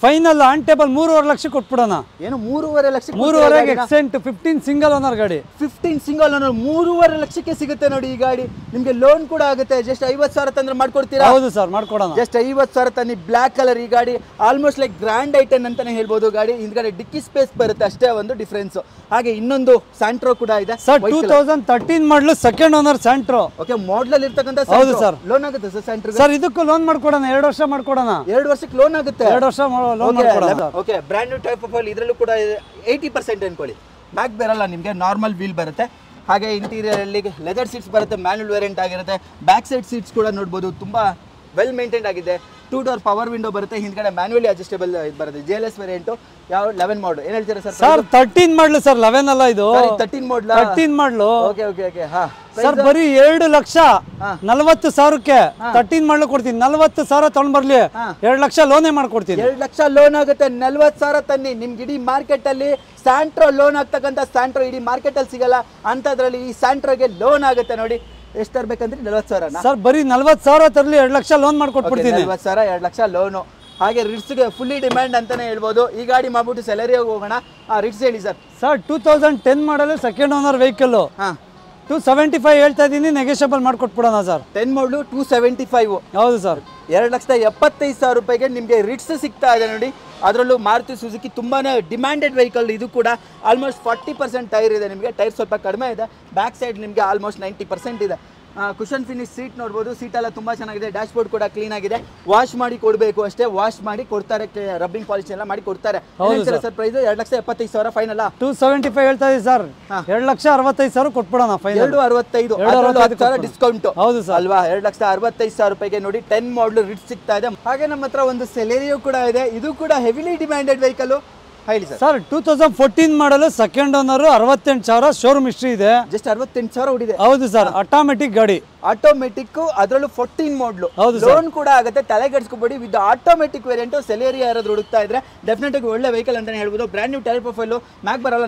ಫೈನಲ್ ಆನ್ ಟೇಬಲ್ 3.5 ಲಕ್ಷ ಕೊಟ್ಬಿಡೋಣ. ಏನು 3.5 ಲಕ್ಷ? 3.5 ಎಕ್ಸೆಂಟ್ 15 ಸಿಂಗಲ್ ಓನರ್ ಗಾಡಿ. 15 ಸಿಂಗಲ್ ಓನರ್ 3.5 ಲಕ್ಷಕ್ಕೆ ಸಿಗುತ್ತೆ ನೋಡಿ ಈ ಗಾಡಿ. ನಿಮಗೆ ಲೋನ್ ಕೂಡ ಆಗುತ್ತೆ. ಜಸ್ಟ್ 50,000 ತಂದ್ರೆ ಮಾಡ್ಕೊಡ್ತೀರಾ? ಹೌದು ಸರ್, ಮಾಡ್ಕೊಡೋಣ. ಜಸ್ಟ್ 50,000 ತನ್ನಿ. ಬ್ಲ್ಯಾಕ್ ಕಲರ್ ಈ ಗಾಡಿ ಆಲ್ಮೋಸ್ಟ್ ಲೈಕ್ ಗ್ರ್ಯಾಂಡ್ ಐಟನ್ ಅಂತಾನೆ ಹೇಳ್ಬೋದು. ಗಾಡಿ ಹಿಂದ್ಗಡೆ ಡಿಕ್ಕಿ ಸ್ಪೇಸ್ ಬರುತ್ತೆ, ಅಷ್ಟೇ ಒಂದು ಡಿಫ್ರೆನ್ಸ್. ಹಾಗೆ ಇನ್ನೊಂದು ಸ್ಯಾಂಟ್ರೋ ಕೂಡ ಇದೆ ಸರ್. 2013 ಮಾಡಲು ಸೆಕೆಂಡ್ ಓನರ್ ಸ್ಯಾಂಟ್ರೋ. ಓಕೆ, ಮಾಡಲ್ ಅಲ್ಲಿ ಇರ್ತಕ್ಕಂಥ. ಹೌದು ಸರ್. ಲೋನ್ ಆಗುತ್ತೆ ಸರ್ ಸ್ಯಾಂಟ್ರೋ? ಸರ್ ಇದಕ್ಕೂ ಲೋನ್ ಮಾಡ್ಕೊಡೋಣ, 2 ವರ್ಷ ಮಾಡ್ಕೊಡೋಣ. 2 ವರ್ಷಕ್ಕೆ ಲೋನ್ ಆಗುತ್ತೆ. 2 ವರ್ಷ ಲೋನ್ ಮಾಡ್ಕೊಡೋಣ. Okay, brand new type of ಇದರಲ್ಲೂ ಕೂಡ 80% ಅನ್ಕೊಳ್ಳಿ. ಬ್ಯಾಕ್ ಬರಲ್ಲ ನಿಮಗೆ, ನಾರ್ಮಲ್ ವೀಲ್ ಬರುತ್ತೆ. ಹಾಗೆ ಇಂಟೀರಿಯರ್ ಅಲ್ಲಿ ಲೆದರ್ ಸೀಟ್ಸ್ ಬರುತ್ತೆ, ಮ್ಯಾನ್ಯುವಲ್ ವೇರಿಯಂಟ್ ಆಗಿರುತ್ತೆ. ಬ್ಯಾಕ್ ಸೈಡ್ ಸೀಟ್ಸ್ ಕೂಡ ನೋಡ್ಬೋದು, ತುಂಬಾ ವೆಲ್ ಮೇಂಟೈನ್ ಆಗಿದೆ. 2 ಡೋರ್ ಪವರ್ ವಿಂಡೋ ಬರುತ್ತೆ. ಹಿಂದ್ಗಡೆ ಮ್ಯಾನ್ಯುವಲಿ ಅಡ್ಜಸ್ಟಬಲ್ ಇದು ಬರುತ್ತೆ. JLS variant. ಯಾವ 11 ಮಾಡಲ್? ಏನ್ ಹೇಳ್ತೀರಾ ಸರ್? ಸರ್ 13 ಮಾಡಲು ಸರ್, 11 ಅಲ್ಲ ಇದು. 13 ಮಾಡಲ್. 13 ಮಾಡಲು. Okay okay okay. ಹಾ ಸರ್ ಬರೀ 2,40,000ಕ್ಕೆ 13 ಮಾಡಲು ಕೊಡ್ತೀನಿ. 40,000 ತಗೊಂಡ್ ಬರ್ಲಿ, 2 ಲಕ್ಷ ಲೋನೇ ಮಾಡ್ಕೊಡ್ತೀನಿ. 2 ಲಕ್ಷ ಲೋನ್ ಆಗುತ್ತೆ. 40,000 ತನ್ನಿ. ನಿಮ್ಗೆ ಇಡೀ ಮಾರ್ಕೆಟ್ ಅಲ್ಲಿ ಸ್ಯಾಂಟ್ರೋ ಲೋನ್ ಆಗ್ತಕ್ಕಂಥ ಸ್ಯಾಂಟ್ರೋ ಇಡೀ ಮಾರ್ಕೆಟ್ ಅಲ್ಲಿ ಸಿಗಲ್ಲ. ಅಂತದ್ರಲ್ಲಿ ಈ ಸ್ಯಾಂಟ್ರೋಗೆ ಲೋನ್ ಆಗುತ್ತೆ ನೋಡಿ. ಎಷ್ಟು ತರಬೇಕಂದ್ರೆ 40,000. ಸರ್ ಬರೀ 40,000 ತರಲಿ, 2 ಲಕ್ಷ ಲೋನ್ ಮಾಡ್ಕೊಟ್ಬಿಡ್ತೀನಿ. 40,000 2 ಲಕ್ಷ ಲೋನು. ಹಾಗೆ ರಿಟ್ಸ್ಗೆ ಫುಲ್ಲಿ ಡಿಮ್ಯಾಂಡ್ ಅಂತಾನೆ ಹೇಳ್ಬೋದು. ಈ ಗಾಡಿ ಮಾಡ್ಬಿಟ್ಟು ಸೆಲೆರಿಯಾಗಿ ಹೋಗೋಣ. ರಿಟ್ಸ್ ಹೇಳಿ sir. Sir 2010 model second owner vehicle. 275 ಹೇಳ್ತಾ ಇದೀನಿ, ನೆಗೋಷಿಯಬಲ್ ಮಾಡ್ಕೊಟ್ಬಿಡೋಣ ಸರ್. 10 ಮಾಡಲು 275. ಹೌದು ಸರ್. 2,75,000 ರೂಪಾಯಿಗೆ ನಿಮಗೆ ರಿಟ್ಸ್ ಸಿಗ್ತಾ ಇದೆ ನೋಡಿ. ಅದರಲ್ಲೂ ಮಾರುತಿ ಸುಜುಕಿ ತುಂಬಾನೇ ಡಿಮ್ಯಾಂಡೆಡ್ ವೆಹಿಕಲ್. ಇದು ಕೂಡ ಆಲ್ಮೋಸ್ಟ್ 40% ಟೈರ್ ಇದೆ ನಿಮಗೆ. ಟೈರ್ ಸ್ವಲ್ಪ ಕಡಿಮೆ ಇದೆ. ಬ್ಯಾಕ್ ಸೈಡ್ ನಿಮಗೆ ಆಲ್ಮೋಸ್ಟ್ 90% ಇದೆ. ಕುಷನ್ ಫಿನಿಶ್ ಸೀಟ್ ನೋಡ್ಬೋದು. ಸೀಟ್ ಎಲ್ಲ ತುಂಬಾ ಚೆನ್ನಾಗಿದೆ. ಡ್ಯಾಶ್ ಬೋರ್ಡ್ ಕೂಡ ಕ್ಲೀನ್ ಆಗಿದೆ. ವಾಶ್ ಮಾಡಿ ಕೊಡಬೇಕು ಅಷ್ಟೇ, ವಾಶ್ ಮಾಡಿ ಕೊಡ್ತಾರೆ. ರಬ್ಬಿಂಗ್ ಪಾಲಿಶ್ ಎಲ್ಲ ಮಾಡಿ ಕೊಡ್ತಾರೆ. Sir price 2,75,000 final. 275 ಹೇಳ್ತಾ ಇದೀವಿ ಸರ್. 2,65,000 ಕೊಟ್ಬಿಡೋಣ ಫೈನಲ್. 2,65,000 ಡಿಸ್ಕೌಂಟ್. ಹೌದು ಸರ್ ಅಲ್ವಾ? 2,65,000 ರೂಪಾಯಿಗೆ ನೋಡಿ 10 ಮಾಡಲ್ ರಿಟ್ಸ್ ಸಿಗ್ತಾ ಇದೆ. ಹಾಗೆ ನಮ್ಮ ಹತ್ರ ಒಂದು ಸೆಲೆರಿಯೋ ಕೂಡ ಇದೆ. ಇದು ಕೂಡ ಹೆವಿಲಿ ಡಿಮ್ಯಾಂಡೆಡ್ ವೆಹಿಕಲ್. ಹೇಳಿ ಸರ್. ಸರ್ 2014 ಮಾಡಲು ಸೆಕೆಂಡ್ ಓನರ್ 68,000 ಶೋರೂಮ್ ಹಿಸ್ಟ್ರಿ ಇದೆ. ಜಸ್ಟ್ 68,000 ಹೊಡಿದೆ. ಹೌದು ಸರ್. ಆಟೋಮೆಟಿಕ್ ಗಾಡಿ. ಆಟೋಮೆಟಿಕ್, ಅದರಲ್ಲೂ 14 ಮಾಡಲು. ಲೋನ್ ಕೂಡ ಆಗುತ್ತೆ, ತಲೆಗೆಡ್ಸ್ಕೊಬೇಡಿ. ವಿತ್ ಆಟೋಮೆಟಿಕ್ ವೇರಿಯಂಟ್ ಸೆಲೆರಿಯಾ ಯಾರಾದ್ರೂ ಹುಡುಕ್ತಾ ಇದ್ರೆ ಡೆಫಿನೆಟ್ ಆಗಿ ಒಳ್ಳೆ ವೆಹಿಕಲ್ ಅಂತಾನೆ ಹೇಳ್ಬೋದು. ಬ್ರ್ಯಾಂಡ್ ನ್ಯೂ ಟೈರ್ ಪ್ರೊಫೈಲ್, ಮ್ಯಾಕ್ ಬರಲ್ಲ,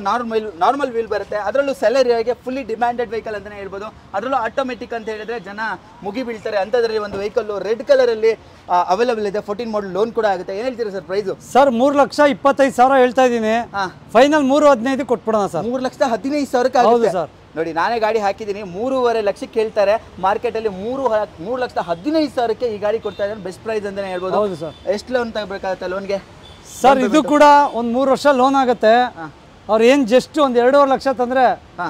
ನಾರ್ಮಲ್ ವೀಲ್ ಬರುತ್ತೆ. ಅದರಲ್ಲೂ ಸೆಲೆರಿಯಾಗೆ ಫುಲ್ಲಿ ಡಿಮ್ಯಾಂಡೆಡ್ ವೆಹಿಕಲ್ ಅಂತಾನೆ ಹೇಳ್ಬೋದು. ಅದರಲ್ಲೂ ಆಟೋಮೆಟಿಕ್ ಅಂತ ಹೇಳಿದ್ರೆ ಜನ ಮುಗಿ ಬೀಳ್ತಾರೆ. ಅಂತದ್ರಲ್ಲಿ ಒಂದು ವೆಹಿಕಲ್ ರೆಡ್ ಕಲರ್ ಅಲ್ಲಿ ಅವೈಲೇಬಲ್ ಇದೆ. 14 ಮಾಡಲ್ ಲೋನ್ ಕೂಡ ಆಗುತ್ತೆ. ಏನ್ ಹೇಳ್ತೀರಾ ಸರ್ ಪ್ರೈಸ್? ಸರ್ 3,25,000 ಹೇಳ್ತಾ ಇದೀನಿ. Final 3,15 ಕೊಟ್ಬಿಡೋಣ sir. 3,15,000 ಹೌದು ಸರ್. ನೋಡಿ, ನಾನೇ ಗಾಡಿ ಹಾಕಿದ್ದೀನಿ. 3.5 ಲಕ್ಷಕ್ಕೆ ಕೇಳ್ತಾರೆ. ಮಾರ್ಕೆಟ್ ಅಲ್ಲಿ 3,15,000ಕ್ಕೆ ಈ ಗಾಡಿ ಕೊಡ್ತಾ ಇದ್ದಾರೆ. ಬೆಸ್ಟ್ ಪ್ರೈಸ್ ಅಂತಾನೆ ಹೇಳ್ಬೋದು. ಹೌದು ಸರ್. ಎಷ್ಟು ಲೋನ್ ತಗೋಬೇಕಾಗುತ್ತೆ ಲೋನ್ಗೆ? ಸರ್ ಇದು ಕೂಡ ಒಂದು 3 ವರ್ಷ ಲೋನ್ ಆಗುತ್ತೆ. ಅವ್ರು ಏನ್ ಜಸ್ಟ್ ಒಂದು 2.5 ಲಕ್ಷ ತಂದ್ರೆ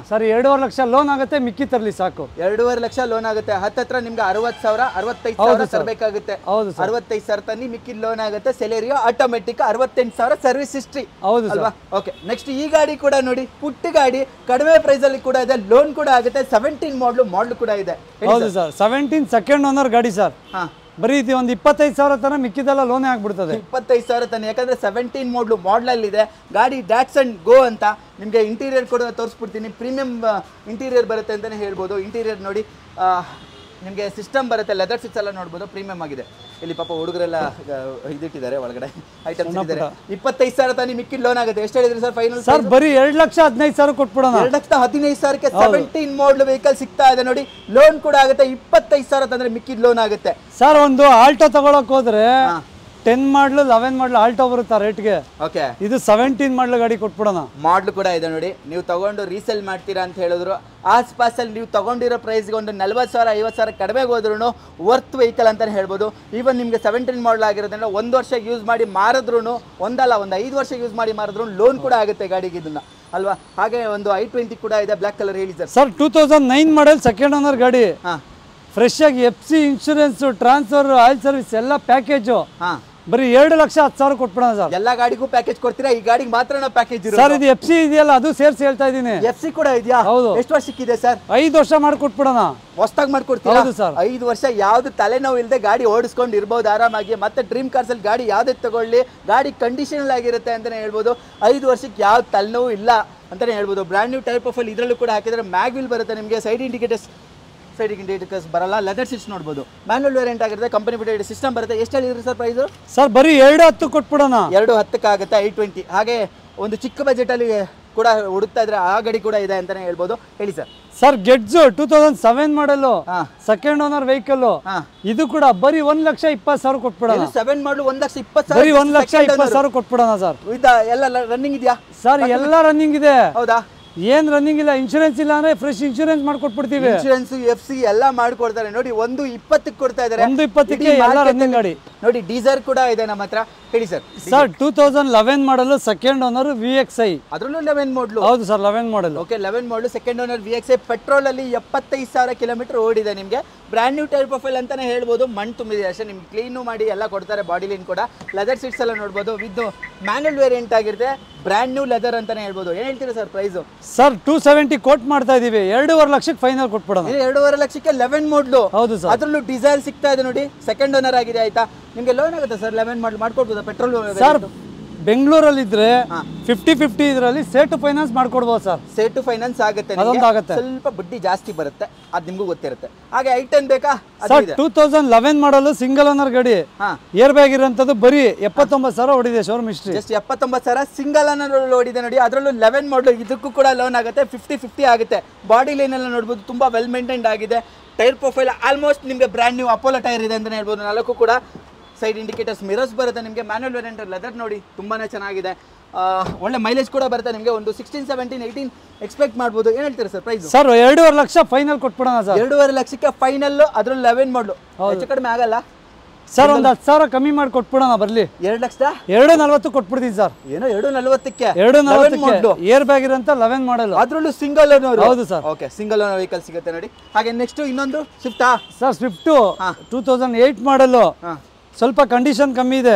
ಸರ್ 2.5 ಲಕ್ಷ ಲೋನ್ ಆಗುತ್ತೆ. ಮಿಕ್ಕಿ ತರಲಿ ಸಾಕು. 2.5 ಲಕ್ಷ ಲೋನ್ ಆಗುತ್ತೆ. ಹತ್ತತ್ರ ನಿಮ್ಗೆ 60,000 65,000 ತರಬೇಕಾಗುತ್ತೆ. ಹೌದು ಸರ್. 65,000 ತನ್ನಿ, ಮಿಕ್ಕಿ ಲೋನ್ ಆಗುತ್ತೆ. Celerio automatic 68,000 service history. ಹೌದು ಅಲ್ವಾ? ಓಕೆ, ನೆಕ್ಸ್ಟ್ ಈ ಗಾಡಿ ಕೂಡ ನೋಡಿ. ಪುಟ್ಟ ಗಾಡಿ, ಕಡಿಮೆ ಪ್ರೈಸ್ ಅಲ್ಲಿ ಕೂಡ ಇದೆ. ಲೋನ್ ಕೂಡ ಆಗುತ್ತೆ. 17 ಮಾಡಲ್ ಕೂಡ ಇದೆ. ಹೌದು ಸರ್. 17 ಸೆಕೆಂಡ್ ಓನರ್ ಗಾಡಿ ಸರ್. ಬರೀ ಇದು ಒಂದು 25,000 ತನ, ಮಿಕ್ಕಿದೆಲ್ಲ ಲೋನೇ ಆಗ್ಬಿಡ್ತದೆ. 25,000 ತನ, ಯಾಕಂದ್ರೆ 17 ಮಾಡಲ್ ಇದೆ ಗಾಡಿ. ಡ್ಯಾಟ್ಸ್ ಅಂಡ್ ಗೋ ಅಂತ. ನಿಮಗೆ ಇಂಟೀರಿಯರ್ ಕೂಡ ತೋರಿಸ್ಬಿಡ್ತೀನಿ. ಪ್ರೀಮಿಯಂ ಇಂಟೀರಿಯರ್ ಬರುತ್ತೆ ಅಂತಾನೆ ಹೇಳ್ಬೋದು. ಇಂಟೀರಿಯರ್ ನೋಡಿ, ನಿಮಗೆ ಸಿಸ್ಟಮ್ ಬರುತ್ತೆ. ಲೆದರ್ ಸೀಟ್ಸ್ ಎಲ್ಲ ನೋಡ್ಬೋದು, ಪ್ರೀಮಿಯಂ ಆಗಿದೆ. ಇಲ್ಲಿ ಪಾಪ ಹುಡುಗರೆಲ್ಲ ಇದಿಟ್ಟಿದ್ದಾರೆ, ಒಳಗಡೆ ಐಟಮ್ಸ್ ಇದ್ದಾರೆ. 25,000 ತಾನಿ, ಮಿಕ್ಕಿ ಲೋನ್ ಆಗುತ್ತೆ. ಎಷ್ಟು ಹೇಳಿದ್ರಿ ಸರ್ ಫೈನಲ್? ಸರ್ ಬರೀ 2,15,000 ಕೊಟ್ಬಿಡೋಣ. 2,15,000ಕ್ಕೆ 17 ಮಾಡಲ್ ವೆಹಿಕಲ್ ಸಿಗ್ತಾ ಇದೆ ನೋಡಿ. ಲೋನ್ ಕೂಡ ಆಗುತ್ತೆ. 25,000 ತಂದ್ರೆ ಮಿಕ್ಕಿ ಲೋನ್ ಆಗುತ್ತೆ. ಸರ್ ಒಂದು ಆಲ್ಟೋ ತಗೊಳಕ್ ಹೋದ್ರೆ 10 ಮಾಡಲು 11 ಮಾಡಲು ಆಲ್ಟೋ ಬರುತ್ತೆ ರೇಟ್ಗೆ. ಓಕೆ, ಇದು 17 ಮಾಡಲು ಗಾಡಿ ಕೊಟ್ಬಿಡೋಣ. ಮಾಡ್ಲು ಕೂಡ ಇದೆ ನೋಡಿ. ನೀವು ತಗೊಂಡು ರೀಸೇಲ್ ಮಾಡ್ತೀರಾ ಅಂತ ಹೇಳಿದ್ರು ಆಸ್ಪಾಸಲ್ಲಿ ನೀವು ತಗೊಂಡಿರೋ ಪ್ರೈಸ್ಗೆ ಒಂದು 40,000 50,000 ಕಡಿಮೆಗೆ ಹೋದ್ರೂ ವರ್ತ್ ವೆಹಿಕಲ್ ಅಂತಲೇ ಹೇಳ್ಬೋದು. ಈವನ್ ನಿಮಗೆ 17 ಮಾಡಲ್ ಆಗಿರೋದ್ರಿಂದ 1 ವರ್ಷ ಯೂಸ್ ಮಾಡಿ ಮಾರಿದ್ರೂ ಒಂದಲ್ಲ ಒಂದು 5 ವರ್ಷ ಯೂಸ್ ಮಾಡಿ ಮಾರಿದ್ರು ಲೋನ್ ಕೂಡ ಆಗುತ್ತೆ ಗಾಡಿಗೆ ಇದನ್ನ ಅಲ್ವಾ. ಹಾಗೆ ಒಂದು i20 ಕೂಡ ಇದೆ ಬ್ಲ್ಯಾಕ್ ಕಲರ್. ಹೇಳಿ sir. Sir 2009 model second owner ಗಾಡಿ. ಫ್ರೆಶ್ ಆಗಿ FC insurance, transfer, oil service ಎಲ್ಲ ಪ್ಯಾಕೇಜು. ಬರೀ 2,10,000 ಕೊಟ್ಬಿಡೋಣ ಸರ್. ಎಲ್ಲ ಗಾಡಿಗೂ ಪ್ಯಾಕೇಜ್ ಕೊಡ್ತೀರಾ? ಈ ಗಾಡಿಗೆ ಮಾತ್ರ ಪ್ಯಾಕೇಜ್ ಸರ್. ಇದು FC ಇದೆಯಲ್ಲ ಅದು ಸೇರಿಸಿ ಹೇಳ್ತಾ ಇದ್ದೀನಿ. FC ಕೂಡ ಇದೆಯಾ? ಹೌದು. ಎಷ್ಟು ವರ್ಷಕ್ಕಿದೆ ಸರ್? 5 ವರ್ಷ ಮಾಡ್ಕೊಟ್ಬಿಡೋಣ. ಹೊಸದಾಗಿ ಮಾಡ್ಕೊಡ್ತೀರಾ? ಹೌದು ಸರ್. 5 ವರ್ಷ ಯಾವ್ದು ತಲೆನೋವು ಇಲ್ಲದೆ ಗಾಡಿ ಓಡಿಸ್ಕೊಂಡು ಇರ್ಬೋದು ಆರಾಮಾಗಿ. ಮತ್ತೆ ಡ್ರೀಮ್ ಕಾರ್ಸ್ ಅಲ್ಲಿ ಗಾಡಿ ಯಾವ್ದೇ ತಗೊಳ್ಳಿ ಗಾಡಿ ಕಂಡೀಷನಲ್ ಆಗಿರುತ್ತೆ ಅಂತಾನೆ ಹೇಳ್ಬೋದು. 5 ವರ್ಷಕ್ಕೆ ಯಾವ ತಲೆನೋವು ಇಲ್ಲ ಅಂತಾನೆ ಹೇಳ್ಬೋದು. ಬ್ರ್ಯಾಂಡ್ ನ್ಯೂ ಟೈಪ್ ಆಫ್ ಅಲ್ಲಿ ಇದರಲ್ಲೂ ಕೂಡ ಹಾಕಿದ್ರೆ ಮ್ಯಾಗ್ವಿಲ್ ಬರುತ್ತೆ ನಿಮಗೆ. ಸೈಡ್ ಇಂಡಿಕೇಟರ್ಸ್ ಬರಲ್ಲ. ಲೆದರ್ ಸೀಟ್ಸ್ ನೋಡ್ಬೋದು. ಮ್ಯಾನ್ಯುವಲ್ ವೇರಿಯಂಟ್ ಆಗಿರುತ್ತೆ. ಕಂಪನಿ ಫಿಟೆಡ್ ಸಿಸ್ಟಮ್ ಬರುತ್ತೆ. ಎಷ್ಟು ಹೇಳಿದ್ರಿ ಸರ್ ಪ್ರೈಸ್? ಸರ್ ಬರೀ 2,10 ಕೊಟ್ಬಿಡೋಣ. 2,10 ಆಗುತ್ತೆ i20. ಹಾಗೆ ಒಂದು ಚಿಕ್ಕ ಬಜೆಟ್ ಅಲ್ಲಿ ಕೂಡ ಹುಡುಕ್ತಾ ಇದ್ರೆ ಆ ಗಾಡಿ ಕೂಡ ಇದೆ ಅಂತಾನೆ ಹೇಳ್ಬೋದು. ಹೇಳಿ sir. Sir Getz 2007 model second owner vehicle. ಇದು ಕೂಡ ಬರೀ 1,20,000 ಕೊಟ್ಬಿಡೋಣ. 7 ಮಾಡಲು 1,20,000. ಬರೀ 1,20,000 ಕೊಟ್ಬಿಡೋಣ ಸರ್. ಎಲ್ಲ ರನ್ನಿಂಗ್ ಇದೆಯಾ ಸರ್? ಎಲ್ಲ ರನ್ನಿಂಗ್ ಇದೆ. ಹೌದಾ? ಏನ್ ರನ್ನಿಂಗ್ ಇಲ್ಲ. ಇನ್ಶೂರೆನ್ಸ್ ಇಲ್ಲ ಅಂದ್ರೆ ಫ್ರೆಶ್ ಇನ್ಶೂರೆನ್ಸ್ ಮಾಡ್ಕೊಟ್ಬಿಡ್ತೀವಿ. ಇನ್ಶೂರೆನ್ಸ್ FC ಎಲ್ಲ ಮಾಡ್ಕೊಡ್ತಾರೆ ನೋಡಿ. 1,20 ಕೊಡ್ತಾ ಇದ್ದಾರೆ. 1,20 ಎಲ್ಲ ರನ್ನಿಂಗ್ ಗಾಡಿ ನೋಡಿ. ಡೀಸರ್ ಕೂಡ ಇದೆ ನಮ್ಮ ಹತ್ರ. ಹೇಳಿ ಸರ್. ಸರ್ 2011 ಮಾಡಲ್ ಸೆಕೆಂಡ್ ಓನರ್ VXI. ಅದರಲ್ಲೂ 11 ಮಾಡಲು. ಹೌದು ಸರ್ 11 ಮಾಡಲ್. ಓಕೆ, 11 ಮಾಡಲು ಸೆಕೆಂಡ್ ಓನರ್ VXI. ಪೆಟ್ರೋಲ್ ಅಲ್ಲಿ 75,000 ಕಿಲೋಮೀಟರ್ ಓಡಿದೆ. ನಿಮಗೆ ಬ್ರ್ಯಾಂಡ್ ನ್ಯೂ ಟೈರ್ ಪ್ರೊಫೈಲ್ ಅಂತಾನೆ ಹೇಳ್ಬೋದು. ಮಣ್ಣು ತುಂಬಿದೆ ಅಷ್ಟೇ. ನಿಮ್ಗೆ ಕ್ಲೀನು ಮಾಡಿ ಎಲ್ಲ ಕೊಡ್ತಾರೆ. ಬಾಡಿ ಲೈನ್ ಕೂಡ ಲೆದರ್ ಸೀಟ್ಸ್ ಎಲ್ಲ ನೋಡ್ಬೋದು. ವಿತ್ ಮ್ಯಾನ್ಯುವಲ್ ವೇರಿಯಂಟ್ ಆಗಿರುತ್ತೆ. ಬ್ರ್ಯಾಂಡ್ ನ್ಯೂ ಲೆದರ್ ಅಂತಾನೆ ಹೇಳ್ಬೋದು. ಏನ್ ಹೇಳ್ತೀರಾ ಸರ್ ಪ್ರೈಸ್? ಸರ್ 270 ಕೋಟ್ ಮಾಡ್ತಾ ಇದೀವಿ. 2.5 ಲಕ್ಷಕ್ಕೆ ಫೈನಲ್ ಕೊಟ್ಬಿಡೋಣ. 2.5 ಲಕ್ಷಕ್ಕೆ 11 ಮಾಡಲು. ಹೌದು ಸರ್. ಅದರಲ್ಲೂ ಡೀಸೆಲ್ ಸಿಗ್ತಾ ಇದೆ ನೋಡಿ. ಸೆಕೆಂಡ್ ಓನರ್ ಆಗಿದೆ. ಆಯ್ತಾ? ನಿಮಗೆ ಲೋನ್ ಆಗುತ್ತೆ ಸರ್? 11 ಮಾಡಲ್ ಮಾಡ್ಕೊಡ್ಬೋದಾ? ಪೆಟ್ರೋಲ್ ಸರ್ ಬೆಂಗಳೂರಲ್ಲಿ ಇದ್ರೆ 50-50 ಇದರಲ್ಲಿ ಸೇಟು ಫೈನಾನ್ಸ್ ಮಾಡ್ಕೊಡ್ಬೋದು ಸರ್. ಸೇಟು ಫೈನಾನ್ಸ್ ಆಗುತ್ತೆ. ಸ್ವಲ್ಪ ಬಡ್ಡಿ ಜಾಸ್ತಿ ಬರುತ್ತೆ. ಅದು ನಿಮಗೂ ಗೊತ್ತಿರುತ್ತೆ. ಹಾಗೆ i10 ಬೇಕಾ ಸರ್? 2011 ಮಾಡಲ್ ಸಿಂಗಲ್ ಓನರ್ ಗಾಡಿ. ಏರ್ ಬ್ಯಾಗ್ ಇರೋಂಥದ್ದು ಬರೀ 79,000 ಹೊಡಿದೆ. Showroom history just 79,000 single owner ಓಡಿದೆ ನೋಡಿ. ಅದರಲ್ಲೂ 11 ಮಾಡಲ್. ಇದಕ್ಕೂ ಕೂಡ ಲೋನ್ ಆಗುತ್ತೆ. 50-50 ಆಗುತ್ತೆ. ಬಾಡಿ ಲೈನ್ ಎಲ್ಲ ನೋಡ್ಬೋದು. ತುಂಬಾ ವೆಲ್ ಮೇಂಟೈನ್ಡ್ ಆಗಿದೆ. ಟೈರ್ ಪ್ರೊಫೈಲ್ ಆಲ್ಮೋಸ್ಟ್ ನಿಮಗೆ ಬ್ರ್ಯಾಂಡ್ ನ್ಯೂ ಅಪೋಲೋ ಟೈರ್ ಇದೆ ಅಂತಾನೆ ಹೇಳ್ಬೋದು. 4 ಕೂಡ ಸೈಡ್ ಇಂಡಿಕೇಟರ್ಸ್, ಮಿರರ್ಸ್ ಬರುತ್ತೆ ನಿಮಗೆ. ಮ್ಯಾನ್ಯುವಲ್ ವೇರಿಯಂಟ್ ಲೆದರ್ ನೋಡಿ ತುಂಬಾನೇ ಚೆನ್ನಾಗಿದೆ. ಒಳ್ಳೆ ಮೈಲೇಜ್ ಕೂಡ ಬರುತ್ತೆ ನಿಮಗೆ. ಒಂದು 16, 17, 18 ಎಕ್ಸ್ಪೆಕ್ಟ್ ಮಾಡ್ಬೋದು. ಏನು ಹೇಳ್ತೀರಾ sir price? Sir 2.5 lakh final ಕೊಟ್ಬಿಡೋಣ ಸರ್. 2.5 ಲಕ್ಷಕ್ಕೆ ಫೈನಲ್. ಅದ್ರಲ್ಲಿ 11 ಮಾಡಲು. ಹೆಚ್ಚು ಕಡಿಮೆ ಆಗಲ್ಲ ಸರ್? ಒಂದು 10,000 ಕಮ್ಮಿ ಮಾಡಿ ಕೊಟ್ಬಿಡೋಣ. ಬರ್ಲಿ 2,40 ಕೊಟ್ಬಿಡ್ತೀನಿ ಸರ್. ಏನೋ 2.40ಕ್ಕೆ 2.40 ಏರ್ ಬ್ಯಾಗ್ ಇರೋಂಥ 11 ಮಾಡಲ್. ಅದರಲ್ಲೂ ಸಿಂಗಲ್ ಓನರ್. ಹೌದು sir. Okay, single owner vehicle ಸಿಗುತ್ತೆ ನೋಡಿ. ಹಾಗೆ ನೆಕ್ಸ್ಟ್ ಇನ್ನೊಂದು ಸ್ವಿಫ್ಟ್. ಸರ್ ಸ್ವಿಫ್ಟ್ 2008 ಮಾಡಲ್. ಸ್ವಲ್ಪ ಕಂಡೀಷನ್ ಕಮ್ಮಿ ಇದೆ.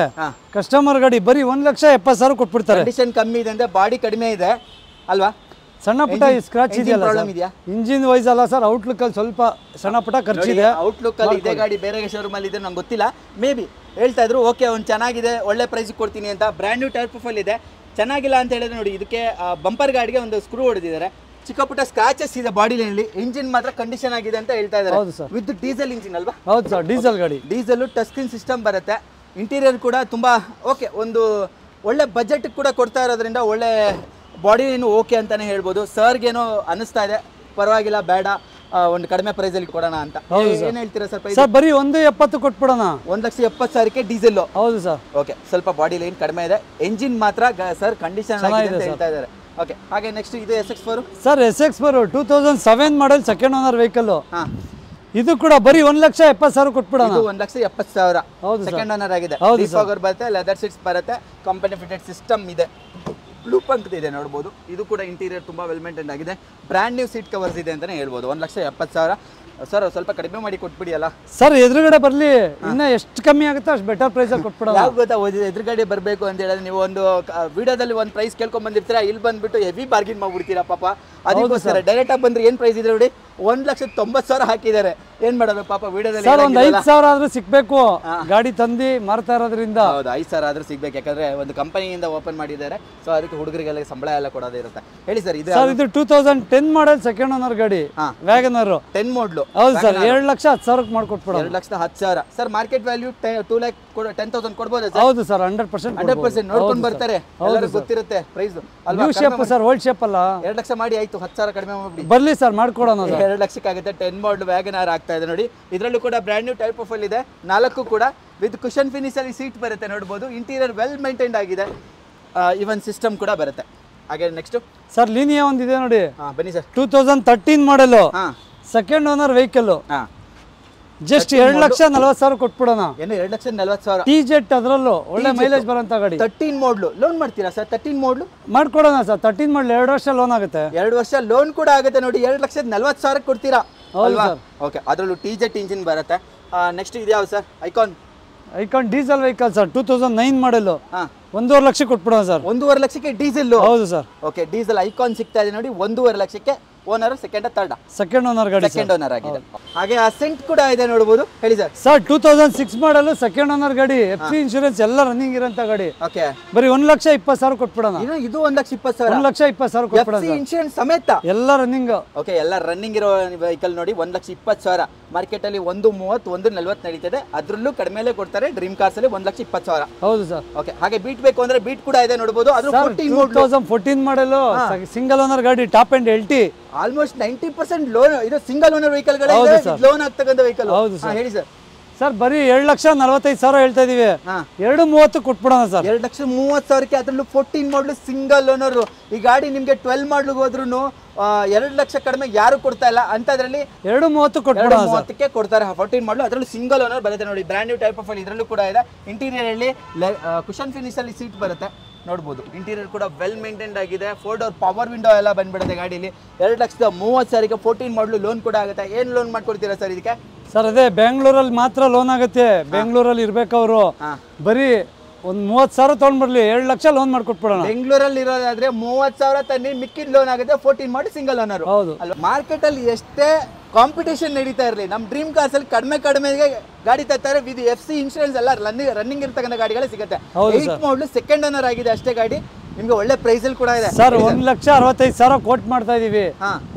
ಕಸ್ಟಮರ್ ಗಾಡಿ ಬರೀ 1,70,000 ಕೊಟ್ಬಿಡ್ತಾರೆ. ಕಂಡೀಷನ್ ಕಮ್ಮಿ ಇದೆ ಅಂದ್ರೆ ಬಾಡಿ ಕಡಿಮೆ ಇದೆ ಅಲ್ವಾ? ಸಣ್ಣ ಪುಟ್ಟ ಸ್ಕ್ರಾಚ್ ಇದೆಯಲ್ಲ. ಇಂಜಿನ್ ವೈಸ್ ಅಲ್ಲ ಸರ್, ಔಟ್ಲುಕ್ ಅಲ್ಲಿ ಸ್ವಲ್ಪ ಸಣ್ಣ ಪುಟ್ಟ ಖರ್ಚಿದೆ. ಔಟ್ಲುಕ್ ಅಲ್ಲಿ ಇದೆ ಗಾಡಿ. ಬೇರೆ ಶೋರೂಮ್ ಅಲ್ಲಿ ಇದೆ ನಂಗೆ ಗೊತ್ತಿಲ್ಲ. ಮೇ ಬಿ ಹೇಳ್ತಾ ಇದ್ರು. ಓಕೆ, ಒಂದು ಚೆನ್ನಾಗಿದೆ, ಒಳ್ಳೆ ಪ್ರೈಸ್ ಕೊಡ್ತೀನಿ ಅಂತ. ಬ್ರ್ಯಾಂಡ್ ನ್ಯೂ ಟೈರ್ ಪ್ರೊಫೈಲ್ ಇದೆ. ಚೆನ್ನಾಗಿಲ್ಲ ಅಂತ ಹೇಳಿದ್ರೆ ನೋಡಿ, ಇದಕ್ಕೆ ಬಂಪರ್ ಗಾಡಿಗೆ ಒಂದು ಸ್ಕ್ರೂ ಹೊಡೆದಿದ್ದಾರೆ. ಚಿಕ್ಕ ಪುಟ್ಟ ಸ್ಕ್ರಾಚಸ್ ಇದೆ ಬಾಡಿ ಲೈನ್. ಇಂಜಿನ್ ಮಾತ್ರ ಕಂಡೀಷನ್ ಆಗಿದೆ ಅಂತ ಹೇಳ್ತಾ ಇದ್ದಾರೆ. ವಿತ್ ಡೀಸೆಲ್ ಇಂಜಿನ್ ಅಲ್ವಾ? ಹೌದು ಸರ್, ಡೀಸೆಲ್ ಗಾಡಿ. ಡೀಸೆಲ್ ಟಚ್ ಸ್ಕ್ರೀನ್ ಸಿಸ್ಟಮ್ ಬರುತ್ತೆ. ಇಂಟೀರಿಯರ್ ಕೂಡ ತುಂಬಾ ಓಕೆ. ಒಂದು ಒಳ್ಳೆ ಬಜೆಟ್ ಕೂಡ ಕೊಡ್ತಾ ಇರೋದ್ರಿಂದ ಒಳ್ಳೆ ಬಾಡಿ ಏನು ಓಕೆ ಅಂತಾನೆ ಹೇಳ್ಬೋದು. ಸರ್ಗೇನೋ ಅನಿಸ್ತಾ ಇದೆ ಪರವಾಗಿಲ್ಲ, ಬೇಡ ಒಂದು ಕಡಿಮೆ ಪ್ರೈಸ್ ಅಲ್ಲಿ ಕೊಡೋಣ ಅಂತ. ಏನ್ ಹೇಳ್ತೀರಾ ಸರ್ ಪ್ರೈಸ್? ಸರ್ ಬರೀ 1.70 ಕೊಟ್ಬಿಡೋಣ. 1,70,000ಕ್ಕೆ ಡೀಸೆಲ್. ಹೌದು ಸರ್. ಓಕೆ, ಸ್ವಲ್ಪ ಬಾಡಿ ಲೈನ್ ಕಡಿಮೆ ಇದೆ. ಎಂಜಿನ್ ಮಾತ್ರ ಸರ್ ಕಂಡೀಷನ್ ಆಗಿದೆ ಅಂತ ಹೇಳ್ತಾ ಇದ್ದಾರೆ. ಓಕೆ, ಹಾಗೆ ನೆಕ್ಸ್ಟ್ ಇದು SX4. Sir SX4 2007 model second owner vehicle. ಇದು ಕೂಡ ಬರೀ 1,70,000 ಕೊಟ್ಬಿಡೋಣ. 1,70,000 ಸೆಕೆಂಡ್ ಓನರ್ ಆಗಿದೆ. ಡಿಫಾಗರ್ ಬರುತ್ತೆ, ಲೆದರ್ ಸೀಟ್ಸ್ ಬರುತ್ತೆ, ಕಂಪನಿ ಫಿಟೆಡ್ ಸಿಸ್ಟಮ್ ಇದೆ. ಬ್ಲೂ ಪಂಕ್ ಇದೆ ನೋಡ್ಬೋದು. ಇದು ಕೂಡ ಇಂಟೀರಿಯರ್ ತುಂಬಾ ವೆಲ್ ಮೇಂಟೈನ್ ಆಗಿದೆ. ಬ್ರ್ಯಾಂಡ್ ನ್ಯೂ ಸೀಟ್ ಕವರ್ಸ್ ಇದೆ ಅಂತಾನೆ ಹೇಳ್ಬೋದು. 1,70,000 ಸರ್. ಸ್ವಲ್ಪ ಕಡಿಮೆ ಮಾಡಿ ಕೊಟ್ಬಿಡಿ ಅಲ್ಲ ಸರ್. ಎದುರುಗಡೆ ಬರ್ಲಿ, ಇನ್ನ ಎಷ್ಟು ಕಮ್ಮಿ ಆಗುತ್ತೆ ಅಷ್ಟು ಬೆಟರ್ ಪ್ರೈಸ್ ಅಲ್ಲಿ ಕೊಟ್ಬಿಡೋಣ. ಯಾವ ಗೊತ್ತಾ, ಎದುರುಗಡೆ ಬರಬೇಕು ಅಂತ ಹೇಳಿದ್ರೆ ನೀವು ಒಂದು ವಿಡಿಯೋದಲ್ಲಿ ಒಂದು ಪ್ರೈಸ್ ಕೇಳ್ಕೊಂಡ್ ಬಂದಿರ್ತೀರಾ. ಇಲ್ಲಿ ಬಂದ್ಬಿಟ್ಟು ಹೆವಿ ಬಾರ್ಗಿನ್ ಮಾಡ್ಬಿಡ್ತೀರಾ ಪಾಪ. ಅದಕ್ಕೋಸ್ಕರ ಡೈರೆಕ್ಟ್ ಆಗಿ ಬಂದ್ರೆ ಏನ್ ಪ್ರೈಸ್ ಇದೆ ನೋಡಿ, 1,90,000 ಹಾಕಿದ್ದಾರೆ. ಏನ್ ಮಾಡೋದು ಪಾಪ ವಿಡಿಯೋದಲ್ಲಿ. ಸರ್ ಒಂದು 5,000 ಆದ್ರೂ ಸಿಗ್ಬೇಕು. ಗಾಡಿ ತಂದಿ ಮಾರ್ತಾ ಇರೋದ್ರಿಂದ. ಹೌದು, 5,000 ಆದ್ರೂ ಸಿಗ್ಬೇಕು. ಯಾಕಂದ್ರೆ ಒಂದು ಕಂಪನಿಯಿಂದ ಓಪನ್ ಮಾಡಿದ್ದಾರೆ. ಸೊ ಅದಕ್ಕೆ ಹುಡುಗರಿಗೆಲ್ಲ ಸಂಬಳ ಎಲ್ಲ ಕೊಡೋದೇ ಇರುತ್ತೆ. ಹೇಳಿ ಸರ್. ಇದು 2010 ಮಾಡಲ್ ಸೆಕೆಂಡ್ ಓನರ್ ಗಾಡಿ, ವ್ಯಾಗನರ್ 10 ಮಾಡಲು. ಹೌದು ಸರ್. 2,10,000 ಮಾಡ್ಕೊಟ್ಬಿಡೋಣ. 2,10,000 ಸರ್. ಮಾರ್ಕೆಟ್ ವ್ಯಾಲ್ಯೂ 2,10,000 ಕೊಡ್ಬೋದು ಸರ್? ಹೌದು ಸರ್, 100% ನೋಡ್ಕೊಂಡು ಬರ್ತಾರೆ. ಎಲ್ಲರಿಗೂ ಗೊತ್ತಿರುತ್ತೆ ಪ್ರೈಸ್ ಅಲ್ವಾ? New shape sir, old shape ಅಲ್ಲ. 2 ಲಕ್ಷ ಮಾಡಿ ಆಯ್ತು, 10,000 ಕಡಿಮೆ ಮಾಡ್ಬಿಡಿ. ಬರ್ಲಿ ಸರ್, ಮಾಡ್ಕೊಡೋಣ. 2 ಲಕ್ಷಕ್ಕಾಗುತ್ತೆ 10 ಮಾಡಲ್ ವ್ಯಾಗನಾರ್ ಆಗ್ತಾ ಇದೆ ನೋಡಿ. ಇದರಲ್ಲೂ ಕೂಡ ಬ್ರ್ಯಾಂಡ್ ನ್ಯೂ ಟೈರ್ ಪ್ರೊಫೈಲ್ ಇದೆ, 4 ಕೂಡ ವಿತ್ ಕುಷನ್ ಫಿನಿಶ್ ಅಲ್ಲಿ ಸೀಟ್ ಬರುತ್ತೆ ನೋಡ್ಬೋದು. ಇಂಟೀರಿಯರ್ ವೆಲ್ ಮೇಂಟೈನ್ಡ್ ಆಗಿದೆ, ಇವನ್ ಸಿಸ್ಟಮ್ ಕೂಡ ಬರುತ್ತೆ. ಹಾಗೆ ನೆಕ್ಸ್ಟ್ ಸರ್ ಲೀನಿಯಾ ಒಂದಿದೆ ನೋಡಿ, ಬನ್ನಿ ಸರ್. 2013 ಮಾಡಲು, ಸೆಕೆಂಡ್ ಓನರ್ ವೆಹಿಕಲ್, ಜಸ್ಟ್ 2,40,000 ಕೊಟ್ಬಿಡೋಣ. ಏನು 2,40,000? ಟಿ ಜೆಟ್ ಅದರಲ್ಲೂ ಒಳ್ಳೆ ಮೈಲೇಜ್ ಬರೋಂತ ಗಾಡಿ. 13 ಮಾಡಲು ಲೋನ್ ಮಾಡ್ತೀರಾ ಸರ್? 13 ಮಾಡಲು ಮಾಡ್ಕೊಡೋಣ ಸರ್. 13 ಮಾಡಲು 2 ವರ್ಷ ಲೋನ್ ಆಗುತ್ತೆ. 2 ವರ್ಷ ಲೋನ್ ಕೂಡ ಆಗುತ್ತೆ ನೋಡಿ. 2,40,000 ಕೊಡ್ತೀರಾ ಅಲ್ವಾ? ಓಕೆ, ಅದರಲ್ಲೂ ಟಿ ಜೆಟ್ ಇಂಜಿನ್ ಬರುತ್ತೆ. ನೆಕ್ಸ್ಟ್ ಇದು ಯಾವ್ದು sir? Icon diesel vehicle sir, 2009 ಮಾಡಲು, 1.5 ಲಕ್ಷ ಕೊಟ್ಬಿಡೋಣ ಸರ್. 1.5 ಲಕ್ಷಕ್ಕೆ ಡೀಸೆಲ್? ಹೌದು ಸರ್. ಓಕೆ, ಡೀಸೆಲ್ ಐಕಾನ್ ಸಿಗ್ತಾ ಇದೆ ನೋಡಿ, 1.5 ಲಕ್ಷಕ್ಕೆ. ಓನರ್ ಸೆಕೆಂಡ್ ಓನರ್ ಗಾಡಿ, ಸೆಕೆಂಡ್ ಓನರ್ ಆಗಿದೆ. ಹಾಗೆ ಅಸೆಂಟ್ ಕೂಡ ಇದೆ ನೋಡಬಹುದು. ಹೇಳಿ ಸರ್. ಸರ್ 2006 ಮಾಡಲು, ಸೆಕೆಂಡ್ ಓನರ್ ಗಾಡಿ, ಎಫ್ಸಿ ಇನ್ಶೂರೆನ್ಸ್ ಎಲ್ಲ ರನ್ನಿಂಗ್ ಇರೋಂತ ಗಾಡಿ. ಓಕೆ, ಬರೀ 1,20,000 ಕೊಟ್ಬಿಡೋಣ. ಇದು 1,20,000. 1,20,000 ಕೊಟ್ಬಿಡೋಣ. ಎಫ್ಸಿ ಇನ್ಶೂರೆನ್ಸ್ ಸಮೇತ ಎಲ್ಲ ರನ್ನಿಂಗ್. ಓಕೆ, ಎಲ್ಲ ರನ್ನಿಂಗ್ ಇರೋ ವೆಹಿಕಲ್ ನೋಡಿ. 1,20,000 ಮಾರ್ಕೆಟ್ ಅಲ್ಲಿ 1,30, 1,40 ನಡೀತದೆ. ಅದ್ರಲ್ಲೂ ಕಡಿಮೆಲೆ ಕೊಡ್ತಾರೆ. ಡ್ರೀಮ್ ಕಾರ್ಸ್ ಅಲ್ಲಿ 1,20,000. ಹೌದು ಸರ್. ಓಕೆ, ಹಾಗೆ ಬೀಟ್ ಬೇಕು ಅಂದ್ರೆ ಬೀಟ್ ಕೂಡ ಇದೆ ನೋಡಬಹುದು. ಅದು 2014 ಮಾಡಲು, ಸಿಂಗಲ್ ಓನರ್ ಗಾಡಿ, top and LT. Almost 90% loan. ಇದು ಸಿಂಗಲ್ ಓನರ್ ವೆಹಿಕಲ್ ಲೋನ್ ಆಗ್ತಕ್ಕಂಥ ವೆಹಿಕಲ್. ಹೇಳಿ ಸರ್. ಸರ್ ಬರೀ 2,45,000 ಹೇಳ್ತಾ ಇದೀವಿ. 2,30 ಕೊಟ್ಬಿಡೋಣ ಸರ್. 2,30,000ಕ್ಕೆ. ಅದ್ರಲ್ಲೂ 14 ಮಾಡಲು ಸಿಂಗಲ್ ಓನರ್. ಈ ಗಾಡಿ ನಿಮ್ಗೆ 12 ಮಾಡಲು ಹೋದ್ರು 2 ಲಕ್ಷ ಕಡಿಮೆ ಯಾರು ಕೊಡ್ತಾ ಇಲ್ಲ. ಅಂತದ್ರಲ್ಲಿ 2,30 ಕೊಟ್ಬಿಡೋಣ. 2,30ಕ್ಕೆ ಕೊಡ್ತಾರೆ. 14 ಮಾಡಲು, ಅದರಲ್ಲೂ ಸಿಂಗಲ್ ಓನರ್ ಬರುತ್ತೆ ನೋಡಿ. ಬ್ರ್ಯಾಂಡ್ ನ್ಯೂ ಟೈಪ್ ಪ್ರೊಫೈಲ್ ಇದರಲ್ಲೂ ಕೂಡ ಇದೆ. ಇಂಟೀರಿಯರ್ ಅಲ್ಲಿ ಕುಷನ್ ಫಿನಿಶ್ ಅಲ್ಲಿ ಸೀಟ್ ಬರುತ್ತೆ ನೋಡ್ಬೋದು. ಇಂಟೀರಿಯರ್ ಕೂಡ ವೆಲ್ ಮೇಂಟೈನ್ಡ್ ಆಗಿದೆ. 4 ಡೋರ್ ಪವರ್ ವಿಂಡೋ ಎಲ್ಲ ಬಂದ್ಬಿಡುತ್ತೆ ಗಾಡಿಲಿ. 2,30,000ಕ್ಕೆ 14 ಮಾಡಲು ಲೋನ್ ಕೂಡ ಆಗುತ್ತೆ. ಏನು ಲೋನ್ ಮಾಡ್ಕೊಡ್ತೀರಾ ಸರ್ ಇದಕ್ಕೆ? ಸರ್ ಅದೇ ಬೆಂಗಳೂರಲ್ಲಿ ಮಾತ್ರ ಲೋನ್ ಆಗುತ್ತೆ. ಬೆಂಗಳೂರಲ್ಲಿ ಇರ್ಬೇಕವ್ರು. ಬರೀ ಒಂದು 30,000 ತೊಗೊಂಡ್ಬರ್ಲಿ, 2 ಲಕ್ಷ ಲೋನ್ ಮಾಡ್ಕೊಟ್ಬಿಡೋಣ. ಬೆಂಗಳೂರಲ್ಲಿ ಇರೋದಾದ್ರೆ 30,000 ತನ್ನಿ, ಮಿಕ್ಕಿದ ಲೋನ್ ಆಗುತ್ತೆ. 14 ಮಾಡಿ ಸಿಂಗಲ್ ಓನರ್. ಹೌದು. ಮಾರ್ಕೆಟ್ ಅಲ್ಲಿ ಎಷ್ಟೇ ಕಾಂಪಿಟೇಷನ್ ನಡೀತಾ ಇರಲಿ, ನಮ್ಮ ಡ್ರೀಮ್ ಕಾರ್ಸ್ ಅಲ್ಲಿ ಕಡಿಮೆಗೆ ಗಾಡಿ ತರ್ತಾರೆ. ವಿತ್ ಎಫ್ಸಿ ಇನ್ಶೂರೆನ್ಸ್ ಎಲ್ಲ ರನ್ನಿಂಗ್ ಇರ್ತಕ್ಕಂಥ ಗಾಡಿಗಳೇ ಸಿಗುತ್ತೆ. 8 ಮಾಡಲು ಸೆಕೆಂಡ್ ಓನರ್ ಆಗಿದೆ ಅಷ್ಟೇ ಗಾಡಿ. ನಿಮ್ಗೆ ಒಳ್ಳೆ ಪ್ರೈಸ್ ಅಲ್ಲಿ ಕೂಡ ಇದೆ ಸರ್. 1,65,000 ಕೋಟ್ ಮಾಡ್ತಾ ಇದೀವಿ.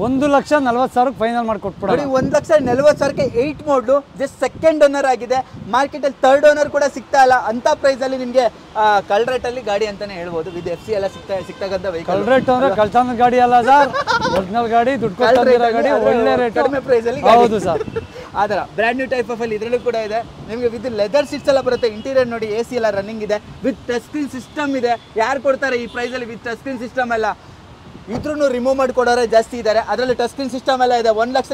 1,40,000 ಫೈನಲ್ ಮಾಡ್ಕೊಟ್ಬಿಡೋಣ. 1,40,000ಕ್ಕೆ 8 ಮಾಡಲು ಜಸ್ಟ್ ಸೆಕೆಂಡ್ ಓನರ್ ಆಗಿದೆ. ಮಾರ್ಕೆಟ್ ಅಲ್ಲಿ 3rd ಓನರ್ ಕೂಡ ಸಿಗ್ತಾ ಇಲ್ಲ. ಅಂತ ಪ್ರೈಸ್ ಅಲ್ಲಿ ನಿಮ್ಗೆ ಕಲ್ ರೇಟ್ ಅಲ್ಲಿ ಗಾಡಿ ಅಂತಾನೆ ಹೇಳ್ಬೋದು. ವಿತ್ ಎಫ್ಸಿ ಎಲ್ಲ ಸಿಗ್ತಕ್ಕಂಥ ವೆಹಿಕಲ್. ಕಲ್ ರೇಟ್ ಅಂದ್ರೆ ಕಳ್ತನದ ಗಾಡಿ ಅಲ್ಲ ಸರ್, ಒರಿಜಿನಲ್ ಗಾಡಿ, ದುಡ್ಡು ಕೊಟ್ಟಿರೋ ಗಾಡಿ, ಒಳ್ಳೆ ರೇಟ್, ಕಡಿಮೆ ಪ್ರೈಸ್ ಅಲ್ಲಿ. ಹೌದು ಸರ್. ಆತರ ಬ್ರ್ಯಾಂಡ್ ನ್ಯೂ ಟೈಪ್ ಆಫ್ ಅಲ್ಲಿ ಇದರಲ್ಲೂ ಕೂಡ ಇದೆ ನಿಮಗೆ. ವಿತ್ ಲೆದರ್ ಸೀಟ್ಸ್ ಎಲ್ಲ ಬರುತ್ತೆ. ಇಂಟೀರಿಯರ್ ನೋಡಿ, AC ಎಲ್ಲ ರನ್ನಿಂಗ್ ಇದೆ. ವಿತ್ ಟಚ್ ಸ್ಕ್ರೀನ್ ಸಿಸ್ಟಮ್ ಇದೆ. ಯಾರು ಕೊಡ್ತಾರೆ ಈ ಪ್ರೈಸ್ ಅಲ್ಲಿ ವಿತ್ ಟಚ್ ಸ್ಕ್ರೀನ್ ಸಿಸ್ಟಮ್ ಎಲ್ಲ? ಇದ್ರೂ ರಿಮೂವ್ ಮಾಡಿ ಕೊಡೋರೆ ಜಾಸ್ತಿ ಇದ್ದಾರೆ. ಅದರಲ್ಲಿ ಟಚ್ ಸ್ಕ್ರೀನ್ ಸಿಸ್ಟಮ್ ಎಲ್ಲ ಇದೆ. 1 ಲಕ್ಷ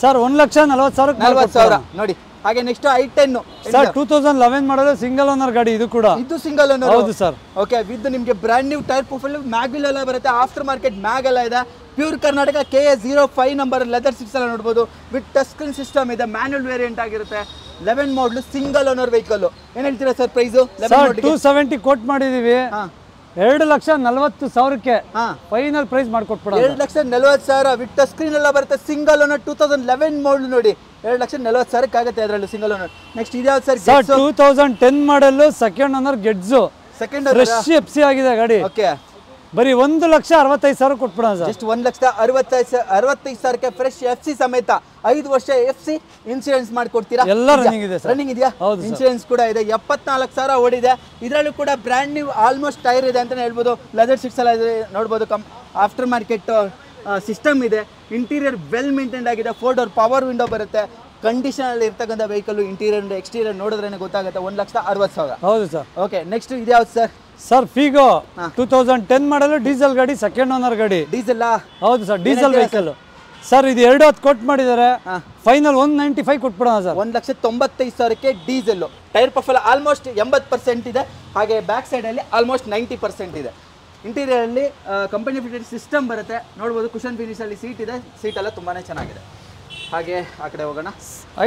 ಸರ್, 1,40,000 ನೋಡಿ. ಹಾಗೆ ನೆಕ್ಸ್ಟ್ i10 ಸರ್, 2011 ಮಾಡಲು, ಸಿಂಗಲ್ ಓನರ್ ಗಾಡಿ. ಇದು ಕೂಡ ಇದು ಸಿಂಗಲ್ ಓನರ್. ಹೌದು ಸರ್. ಓಕೆ, ವಿತ್ ನಿಮಗೆ brand new tyre profile, mag wheel ಎಲ್ಲ ಬರುತ್ತೆ. ಆಫ್ಟರ್ ಮಾರ್ಕೆಟ್ ಮ್ಯಾಗ್ ಎಲ್ಲ ಇದೆ. Pure Karnataka KA05 number leather six ಎಲ್ಲ ನೋಡ್ಬೋದು. ವಿತ್ ಟಚ್ ಸ್ಕ್ರೀನ್ ಸಿಸ್ಟಮ್ ಇದೆ. ಮ್ಯಾನ್ಯುವಲ್ ವೇರಿಯಂಟ್ ಆಗಿರುತ್ತೆ. 11 ಮಾಡಲು ಸಿಂಗಲ್ ಓನರ್ ವೆಹಿಕಲ್. ಏನ್ ಹೇಳ್ತೀರಾ ಸರ್ ಪ್ರೈಸ್? 270 ಕೋಟ್ ಮಾಡಿದೀವಿ. 2,40,000ಕ್ಕೆ ಫೈನಲ್ ಪ್ರೈಸ್ ಮಾಡ್ಕೊಟ್ಬಿಡೋಣ. 2,40,000 ವಿತ್ ಟಚ್ ಸ್ಕ್ರೀನ್ ಎಲ್ಲ ಬರುತ್ತೆ. ಸಿಂಗಲ್ ಓನರ್ 2011 ಮಾಡಲು ನೋಡಿ. 2,40,000ಕ್ಕೆ ಆಗುತ್ತೆ ಅದರಲ್ಲೂ ಸಿಂಗಲ್ ಓನರ್. ನೆಕ್ಸ್ಟ್ ಇದ್ಯಾವ್ದು sir? 2010 model, second owner Getz, second fresh FC ಆಗಿದೆ ಗಾಡಿ. ಓಕೆ, ಬರೀ 1,65,000 ಕೊಟ್ಬಿಡೋಣ ಸರ್. ಜಸ್ಟ್ 1,65,000ಕ್ಕೆ ಫ್ರೆಶ್ ಎಫ್ಸಿ ಸಮೇತ 5 ವರ್ಷ ಎಫ್ಸಿ ಇನ್ಶೂರೆನ್ಸ್ ಮಾಡ್ಕೊಡ್ತೀರಾ? ಎಲ್ಲ ರನ್ನಿಂಗ್ ಇದೆ ಸರ್. ರನ್ನಿಂಗ್ ಇದೆಯಾ? ಇನ್ಶೂರೆನ್ಸ್ ಕೂಡ ಇದೆ. 74,000 ಓಡಿದೆ. ಇದರಲ್ಲೂ ಕೂಡ ಬ್ರ್ಯಾಂಡ್ ನ್ಯೂ ಆಲ್ಮೋಸ್ಟ್ ಟೈರ್ ಇದೆ ಅಂತಾನೆ ಹೇಳ್ಬೋದು. ಲೆದರ್ ಸೀಟ್ಸ್ ಎಲ್ಲ ಇದೆ ನೋಡ್ಬೋದು. ಆಫ್ಟರ್ ಮಾರ್ಕೆಟ್ ಸಿಸ್ಟಮ್ ಇದೆ. ಇಂಟೀರಿಯರ್ ವೆಲ್ ಮೇಂಟೈನ್ಡ್ ಆಗಿದೆ. 4 ಡೋರ್ ಪವರ್ ವಿಂಡೋ ಬರುತ್ತೆ. ಕಂಡೀಷನ್ ಅಲ್ಲಿ ಇರ್ತಕ್ಕಂಥ ವೆಹಿಕಲ್. ಇಂಟೀರಿಯರ್ ಎಕ್ಸ್ಟೀರಿಯರ್ ನೋಡಿದ್ರೆ ಗೊತ್ತಾಗುತ್ತೆ. 1,60,000. ಹೌದು ಸರ್. ಓಕೆ, ನೆಕ್ಸ್ಟ್ ಇದ್ಯಾವ್ದು sir? Sir, Figo 2010 model, diesel ಗಾಡಿ, ಸೆಕೆಂಡ್ ಓನರ್ ಗಾಡಿ. ಡೀಸೆಲ್? ಹೌದು ಸರ್, ಡೀಸೆಲ್ ವೆಹಿಕಲ್ ಸರ್. ಇದು 2,10 ಕೊಟ್ ಮಾಡಿದ್ದಾರೆ. ಫೈನಲ್ 1,95 ಕೊಟ್ಬಿಡೋಣ ಸರ್. 1,95,000ಕ್ಕೆ ಡೀಸೆಲ್. ಟೈರ್ ಪ್ರೊಫೈಲ್ ಆಲ್ಮೋಸ್ಟ್ 80% ಇದೆ. ಹಾಗೆ ಬ್ಯಾಕ್ ಸೈಡ್ ಅಲ್ಲಿ ಆಲ್ಮೋಸ್ಟ್ 90% ಇದೆ. ಇಂಟೀರಿಯರ್ ಅಲ್ಲಿ ಕಂಪನಿ ಫಿಟೆಡ್ ಸಿಸ್ಟಮ್ ಬರುತ್ತೆ ನೋಡ್ಬೋದು. ಕುಷನ್ ಫಿನಿಶ್ ಅಲ್ಲಿ ಸೀಟ್ ಇದೆ. ಸೀಟ್ ಎಲ್ಲ ತುಂಬಾನೇ ಚೆನ್ನಾಗಿದೆ. ಹಾಗೆ ಆ ಕಡೆ ಹೋಗೋಣ.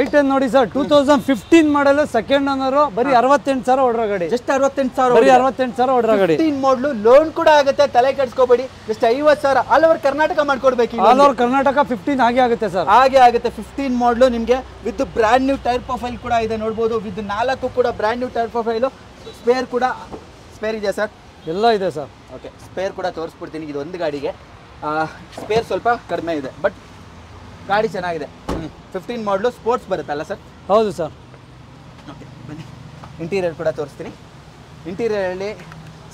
i10 ನೋಡಿ ಸರ್, 2015 ಮಾಡಲು, ಸೆಕೆಂಡ್ ಓನರ್, ಬರೀ 68,000 ಹೊಡ್ರ ಗಾಡಿ. ಜಸ್ಟ್ 68,000. ಬರೀ 68,000 ಹೊಡ್ರ ಗಾಡಿ. 15 ಮಾಡಲು, ಲೋನ್ ಕೂಡ ಆಗುತ್ತೆ. ತಲೆ ಕೆಡಿಸ್ಕೋಬೇಡಿ. ಜಸ್ಟ್ 50,000 ಆಲ್ ಓವರ್ ಕರ್ನಾಟಕ ಮಾಡ್ಕೊಡ್ಬೇಕು. ಆಲ್ ಓವರ್ ಕರ್ನಾಟಕ 15 ಹಾಗೆ ಆಗುತ್ತೆ ಸರ್. ಹಾಗೆ ಆಗುತ್ತೆ. 15 ಮಾಡಲು ನಿಮಗೆ with brand new tyre profile ಕೂಡ ಇದೆ ನೋಡ್ಬೋದು. ವಿತ್ 4 ಕೂಡ brand new tyre profile. Spare ಇದೆಯಾ ಸರ್? ಎಲ್ಲ ಇದೆ ಸರ್. ಓಕೆ, ಸ್ಪೇರ್ ಕೂಡ ತೋರಿಸ್ಬಿಡ್ತೀನಿ. ಇದು ಒಂದು ಗಾಡಿಗೆ ಸ್ಪೇರ್ ಸ್ವಲ್ಪ ಕಡಿಮೆ ಇದೆ, ಬಟ್ ಗಾಡಿ ಚೆನ್ನಾಗಿದೆ. 15 ಮಾಡಲು, ಸ್ಪೋರ್ಟ್ಸ್ ಬರುತ್ತಲ್ಲ ಸರ್? ಹೌದು ಸರ್. ಓಕೆ, ಬನ್ನಿ. ಇಂಟೀರಿಯರ್ ಕೂಡ ತೋರಿಸ್ತೀನಿ. ಇಂಟೀರಿಯರಲ್ಲಿ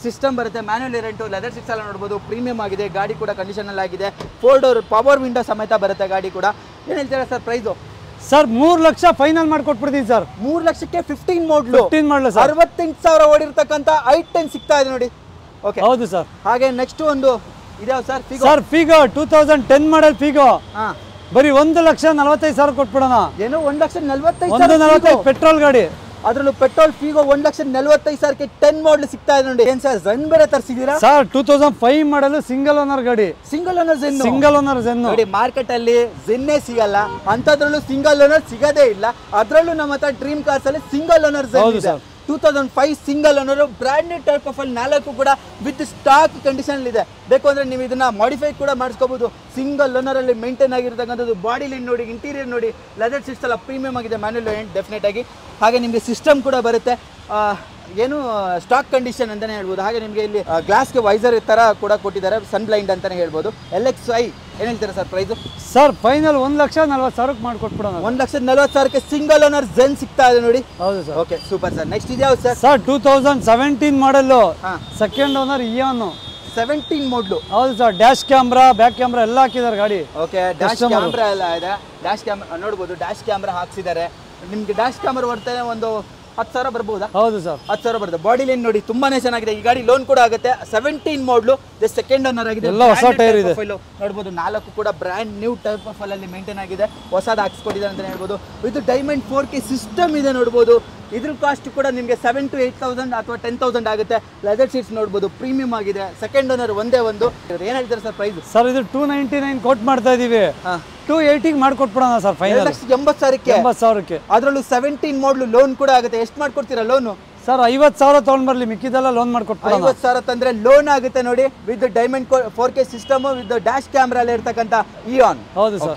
ಸಿಸ್ಟಮ್ ಬರುತ್ತೆ, ಮ್ಯಾನ್ಯುವಲ್ ರೆಂಟು, ಲೆದರ್ ಸೀಟ್ಸ್ ಎಲ್ಲ ನೋಡ್ಬೋದು, ಪ್ರೀಮಿಯಂ ಆಗಿದೆ, ಗಾಡಿ ಕೂಡ ಕಂಡೀಷನ್ ಆಗಿದೆ, 4 ಡೋರ್ ಪವರ್ ವಿಂಡೋ ಸಮೇತ ಬರುತ್ತೆ ಗಾಡಿ ಕೂಡ. ಏನು ಹೇಳ್ತೀರಾ sir price? Sir 3 lakh final ಮಾಡ್ಕೊಟ್ಬಿಡ್ತೀನಿ ಸರ್. 3 ಲಕ್ಷಕ್ಕೆ 15 ಮಾಡಲು 15 ಮಾಡಲು ಸರ್, 68,000 ಓಡಿರ್ತಕ್ಕಂಥ i10 ಸಿಗ್ತಾ ಇದೆ ನೋಡಿ. ಓಕೆ, ಹೌದು ಸರ್. ಹಾಗೆ ನೆಕ್ಸ್ಟ್ ಒಂದು ಇದಾವ ಸರ್ ಸರ್ ಫಿಗೋ 2010 ಮಾಡಲ್ ಫಿಗೋ, ಹಾ ಬರೀ 1,45,000 ಕೊಟ್ಬಿಡೋಣ. ಏನೋ 1,45,000, 1,45,000 ಪೆಟ್ರೋಲ್ ಗಾಡಿ, ಅದ್ರಲ್ಲೂ ಪೆಟ್ರೋಲ್ ಫಿಗೋ 1,45,000ಕ್ಕೆ 10 ಮಾಡಲ್ ಸಿಗ್ತಾ ಇದೆ ನೋಡಿ. ಏನ್ ಸರ್ ಝೆನ್ ಬೇರೆ ತರಿಸಿದೀರಾ ಸರ್? 2005 ಮಾಡಲು ಸಿಂಗಲ್ ಓನರ್ ಗಾಡಿ, single owner Zen. Single owner Zen ನೋಡಿ, ಮಾರ್ಕೆಟ್ ಅಲ್ಲಿ ಝೆನ್ನೇ ಸಿಗಲ್ಲ, ಅಂತದ್ರಲ್ಲೂ ಸಿಂಗಲ್ ಓನರ್ ಸಿಗದೇ ಇಲ್ಲ. ಅದ್ರಲ್ಲೂ ನಮ್ಮ ಹತ್ರ ಡ್ರೀಮ್ ಕಾರ್ಸ್ ಅಲ್ಲಿ ಸಿಂಗಲ್ ಓನರ್ ಝೆನ್ ಇದೆ. 2005 single owner, brand new type of ಅಲ್ಲಿ 4 ಕೂಡ ವಿತ್ ಸ್ಟಾಕ್ ಕಂಡೀಷನ್ ಇದೆ. ಬೇಕು ಅಂದ್ರೆ ನೀವು ಇದನ್ನ ಮಾಡಿಫೈ ಕೂಡ ಮಾಡಿಸ್ಕೋಬಹುದು. ಸಿಂಗಲ್ ಓನರ್ ಅಲ್ಲಿ ಮೇಂಟೈನ್ ಆಗಿರ್ತಕ್ಕಂಥದ್ದು. ಬಾಡಿ ಲೈನ್ ನೋಡಿ, ಇಂಟೀರಿಯರ್ ನೋಡಿ, ಲೆದರ್ ಸೀಟ್ಸ್ ಎಲ್ಲ ಪ್ರೀಮಿಯಂ ಆಗಿದೆ, ಮ್ಯಾನ್ಯುವಲ್ ಡೆಫಿನೆಟ್ ಆಗಿ. ಹಾಗೆ ನಿಮಗೆ ಸಿಸ್ಟಮ್ ಕೂಡ ಬರುತ್ತೆ, ಏನು ಸ್ಟಾಕ್ ಕಂಡೀಷನ್ ಅಂತಾನೆ ಹೇಳ್ಬೋದು. ಹಾಗೆ ನಿಮಗೆ ಇಲ್ಲಿ ಗ್ಲಾಸ್ಗೆ ವೈಸರ್ ತರ ಕೂಡ ಕೊಟ್ಟಿದ್ದಾರೆ, ಸನ್ ಬ್ಲೈಂಡ್ ಅಂತಾನೆ ಹೇಳ್ಬೋದು. LXi ಏನು ಹೇಳ್ತೀರಾ ಸರ್ ಪ್ರೈಸ್? ಸರ್ ಫೈನಲ್ 1,40,000 ಮಾಡ್ಕೊಟ್ಬಿಡೋಣ. 1,40,000ಕ್ಕೆ ಸಿಂಗಲ್ ಓನರ್ ಝೆನ್ ಸಿಗ್ತಾ ಇದೆ ನೋಡಿ. ಹೌದು sir. Okay, super sir. Next ಇದ್ಯಾವ್ದು sir? Sir 2017 model second owner Eon 17 model. ಹೌದು sir. Dash camera, back camera ಎಲ್ಲ ಹಾಕಿದ್ದಾರೆ ಗಾಡಿ. ಓಕೆ, ಡ್ಯಾಶ್ ಕ್ಯಾಮ್ರಾ ಎಲ್ಲ ಇದೆ. ಡ್ಯಾಶ್ ಕ್ಯಾಮ್ರಾ ನೋಡ್ಬೋದು, ಡ್ಯಾಶ್ ಕ್ಯಾಮ್ರಾ ಹಾಕ್ಸಿದ್ದಾರೆ. ನಿಮ್ಗೆ ಡ್ಯಾಶ್ ಕ್ಯಾಮ್ರಾ ಬರ್ತದೆ ಒಂದು 10,000 ಬರ್ಬೋದಾ? ಹೌದು ಸರ್, 10,000 ಬರುತ್ತೆ. ಬಾಡಿ ಲೈನ್ ನೋಡಿ, ತುಂಬಾನೇ ಚೆನ್ನಾಗಿದೆ. ಈ ಗಾಡಿ ಲೋನ್ ಕೂಡ ಆಗುತ್ತೆ. 17 ಮಾಡಲು, ಸೆಕೆಂಡ್ ಓನರ್ ಆಗಿದೆ, ಎಲ್ಲ ಹೊಸ ಟೈರ್ ಇದೆ ನೋಡ್ಬೋದು. 4 ಕೂಡ ಬ್ರ್ಯಾಂಡ್ ನ್ಯೂ ಟೈಪ್ ಆಫ್ ಅಲ್ಲಿ ಮೇಂಟೈನ್ ಆಗಿದೆ, ಹೊಸದು ಹಾಕ್ಸ್ಕೊಟ್ಟಿದ್ದಾರೆ ಅಂತ ಹೇಳ್ಬೋದು. ಇದು ಡೈಮಂಡ್ 4K ಸಿಸ್ಟಮ್ ಇದೆ ನೋಡ್ಬೋದು. ಇದ್ರ ಕಾಸ್ಟ್ ಕೂಡ ನಿಮಗೆ 7,000 to 8,000 ಅಥವಾ 10,000 ಆಗುತ್ತೆ. ಲೆದರ್ ಸೀಟ್ಸ್ ನೋಡ್ಬೋದು, ಪ್ರೀಮಿಯಂ ಆಗಿದೆ. ಸೆಕೆಂಡ್ ಓನರ್ ಒಂದೇ ಒಂದು. ಏನ್ ಹೇಳ್ತಾರೆ ಸರ್ ಪ್ರೈಸ್? ಸರ್ ಇದು 299 ಕೋಟ್ ಮಾಡ್ತಾ ಇದೀವಿ, 280 ಮಾಡ್ಕೊಟ್ಬಿಡೋಣ ಸರ್ ಫೈನಲ್. 2,80,000ಕ್ಕೆ. ಅದರಲ್ಲೂ 17 ಮಾಡಲು ಲೋನ್ ಕೂಡ ಆಗುತ್ತೆ. ಎಷ್ಟು ಮಾಡ್ಕೊಡ್ತೀರಾ ಲೋನು? ಸರ್ 50,000 ತಗೊಂಡ್ ಬರ್ಲಿ, ಮಿಕ್ಕಿದೆಲ್ಲ ಲೋನ್ ಮಾಡ್ಕೊಟ್ಬಿಡೋಣ. 50,000 ತಂದ್ರೆ ಲೋನ್ ಆಗುತ್ತೆ ನೋಡಿ. With diamond 4K system, with dash camera ಅಲ್ಲಿ ಇರ್ತಕ್ಕಂಥ ಇಯಾನ್. ಹೌದು ಸರ್.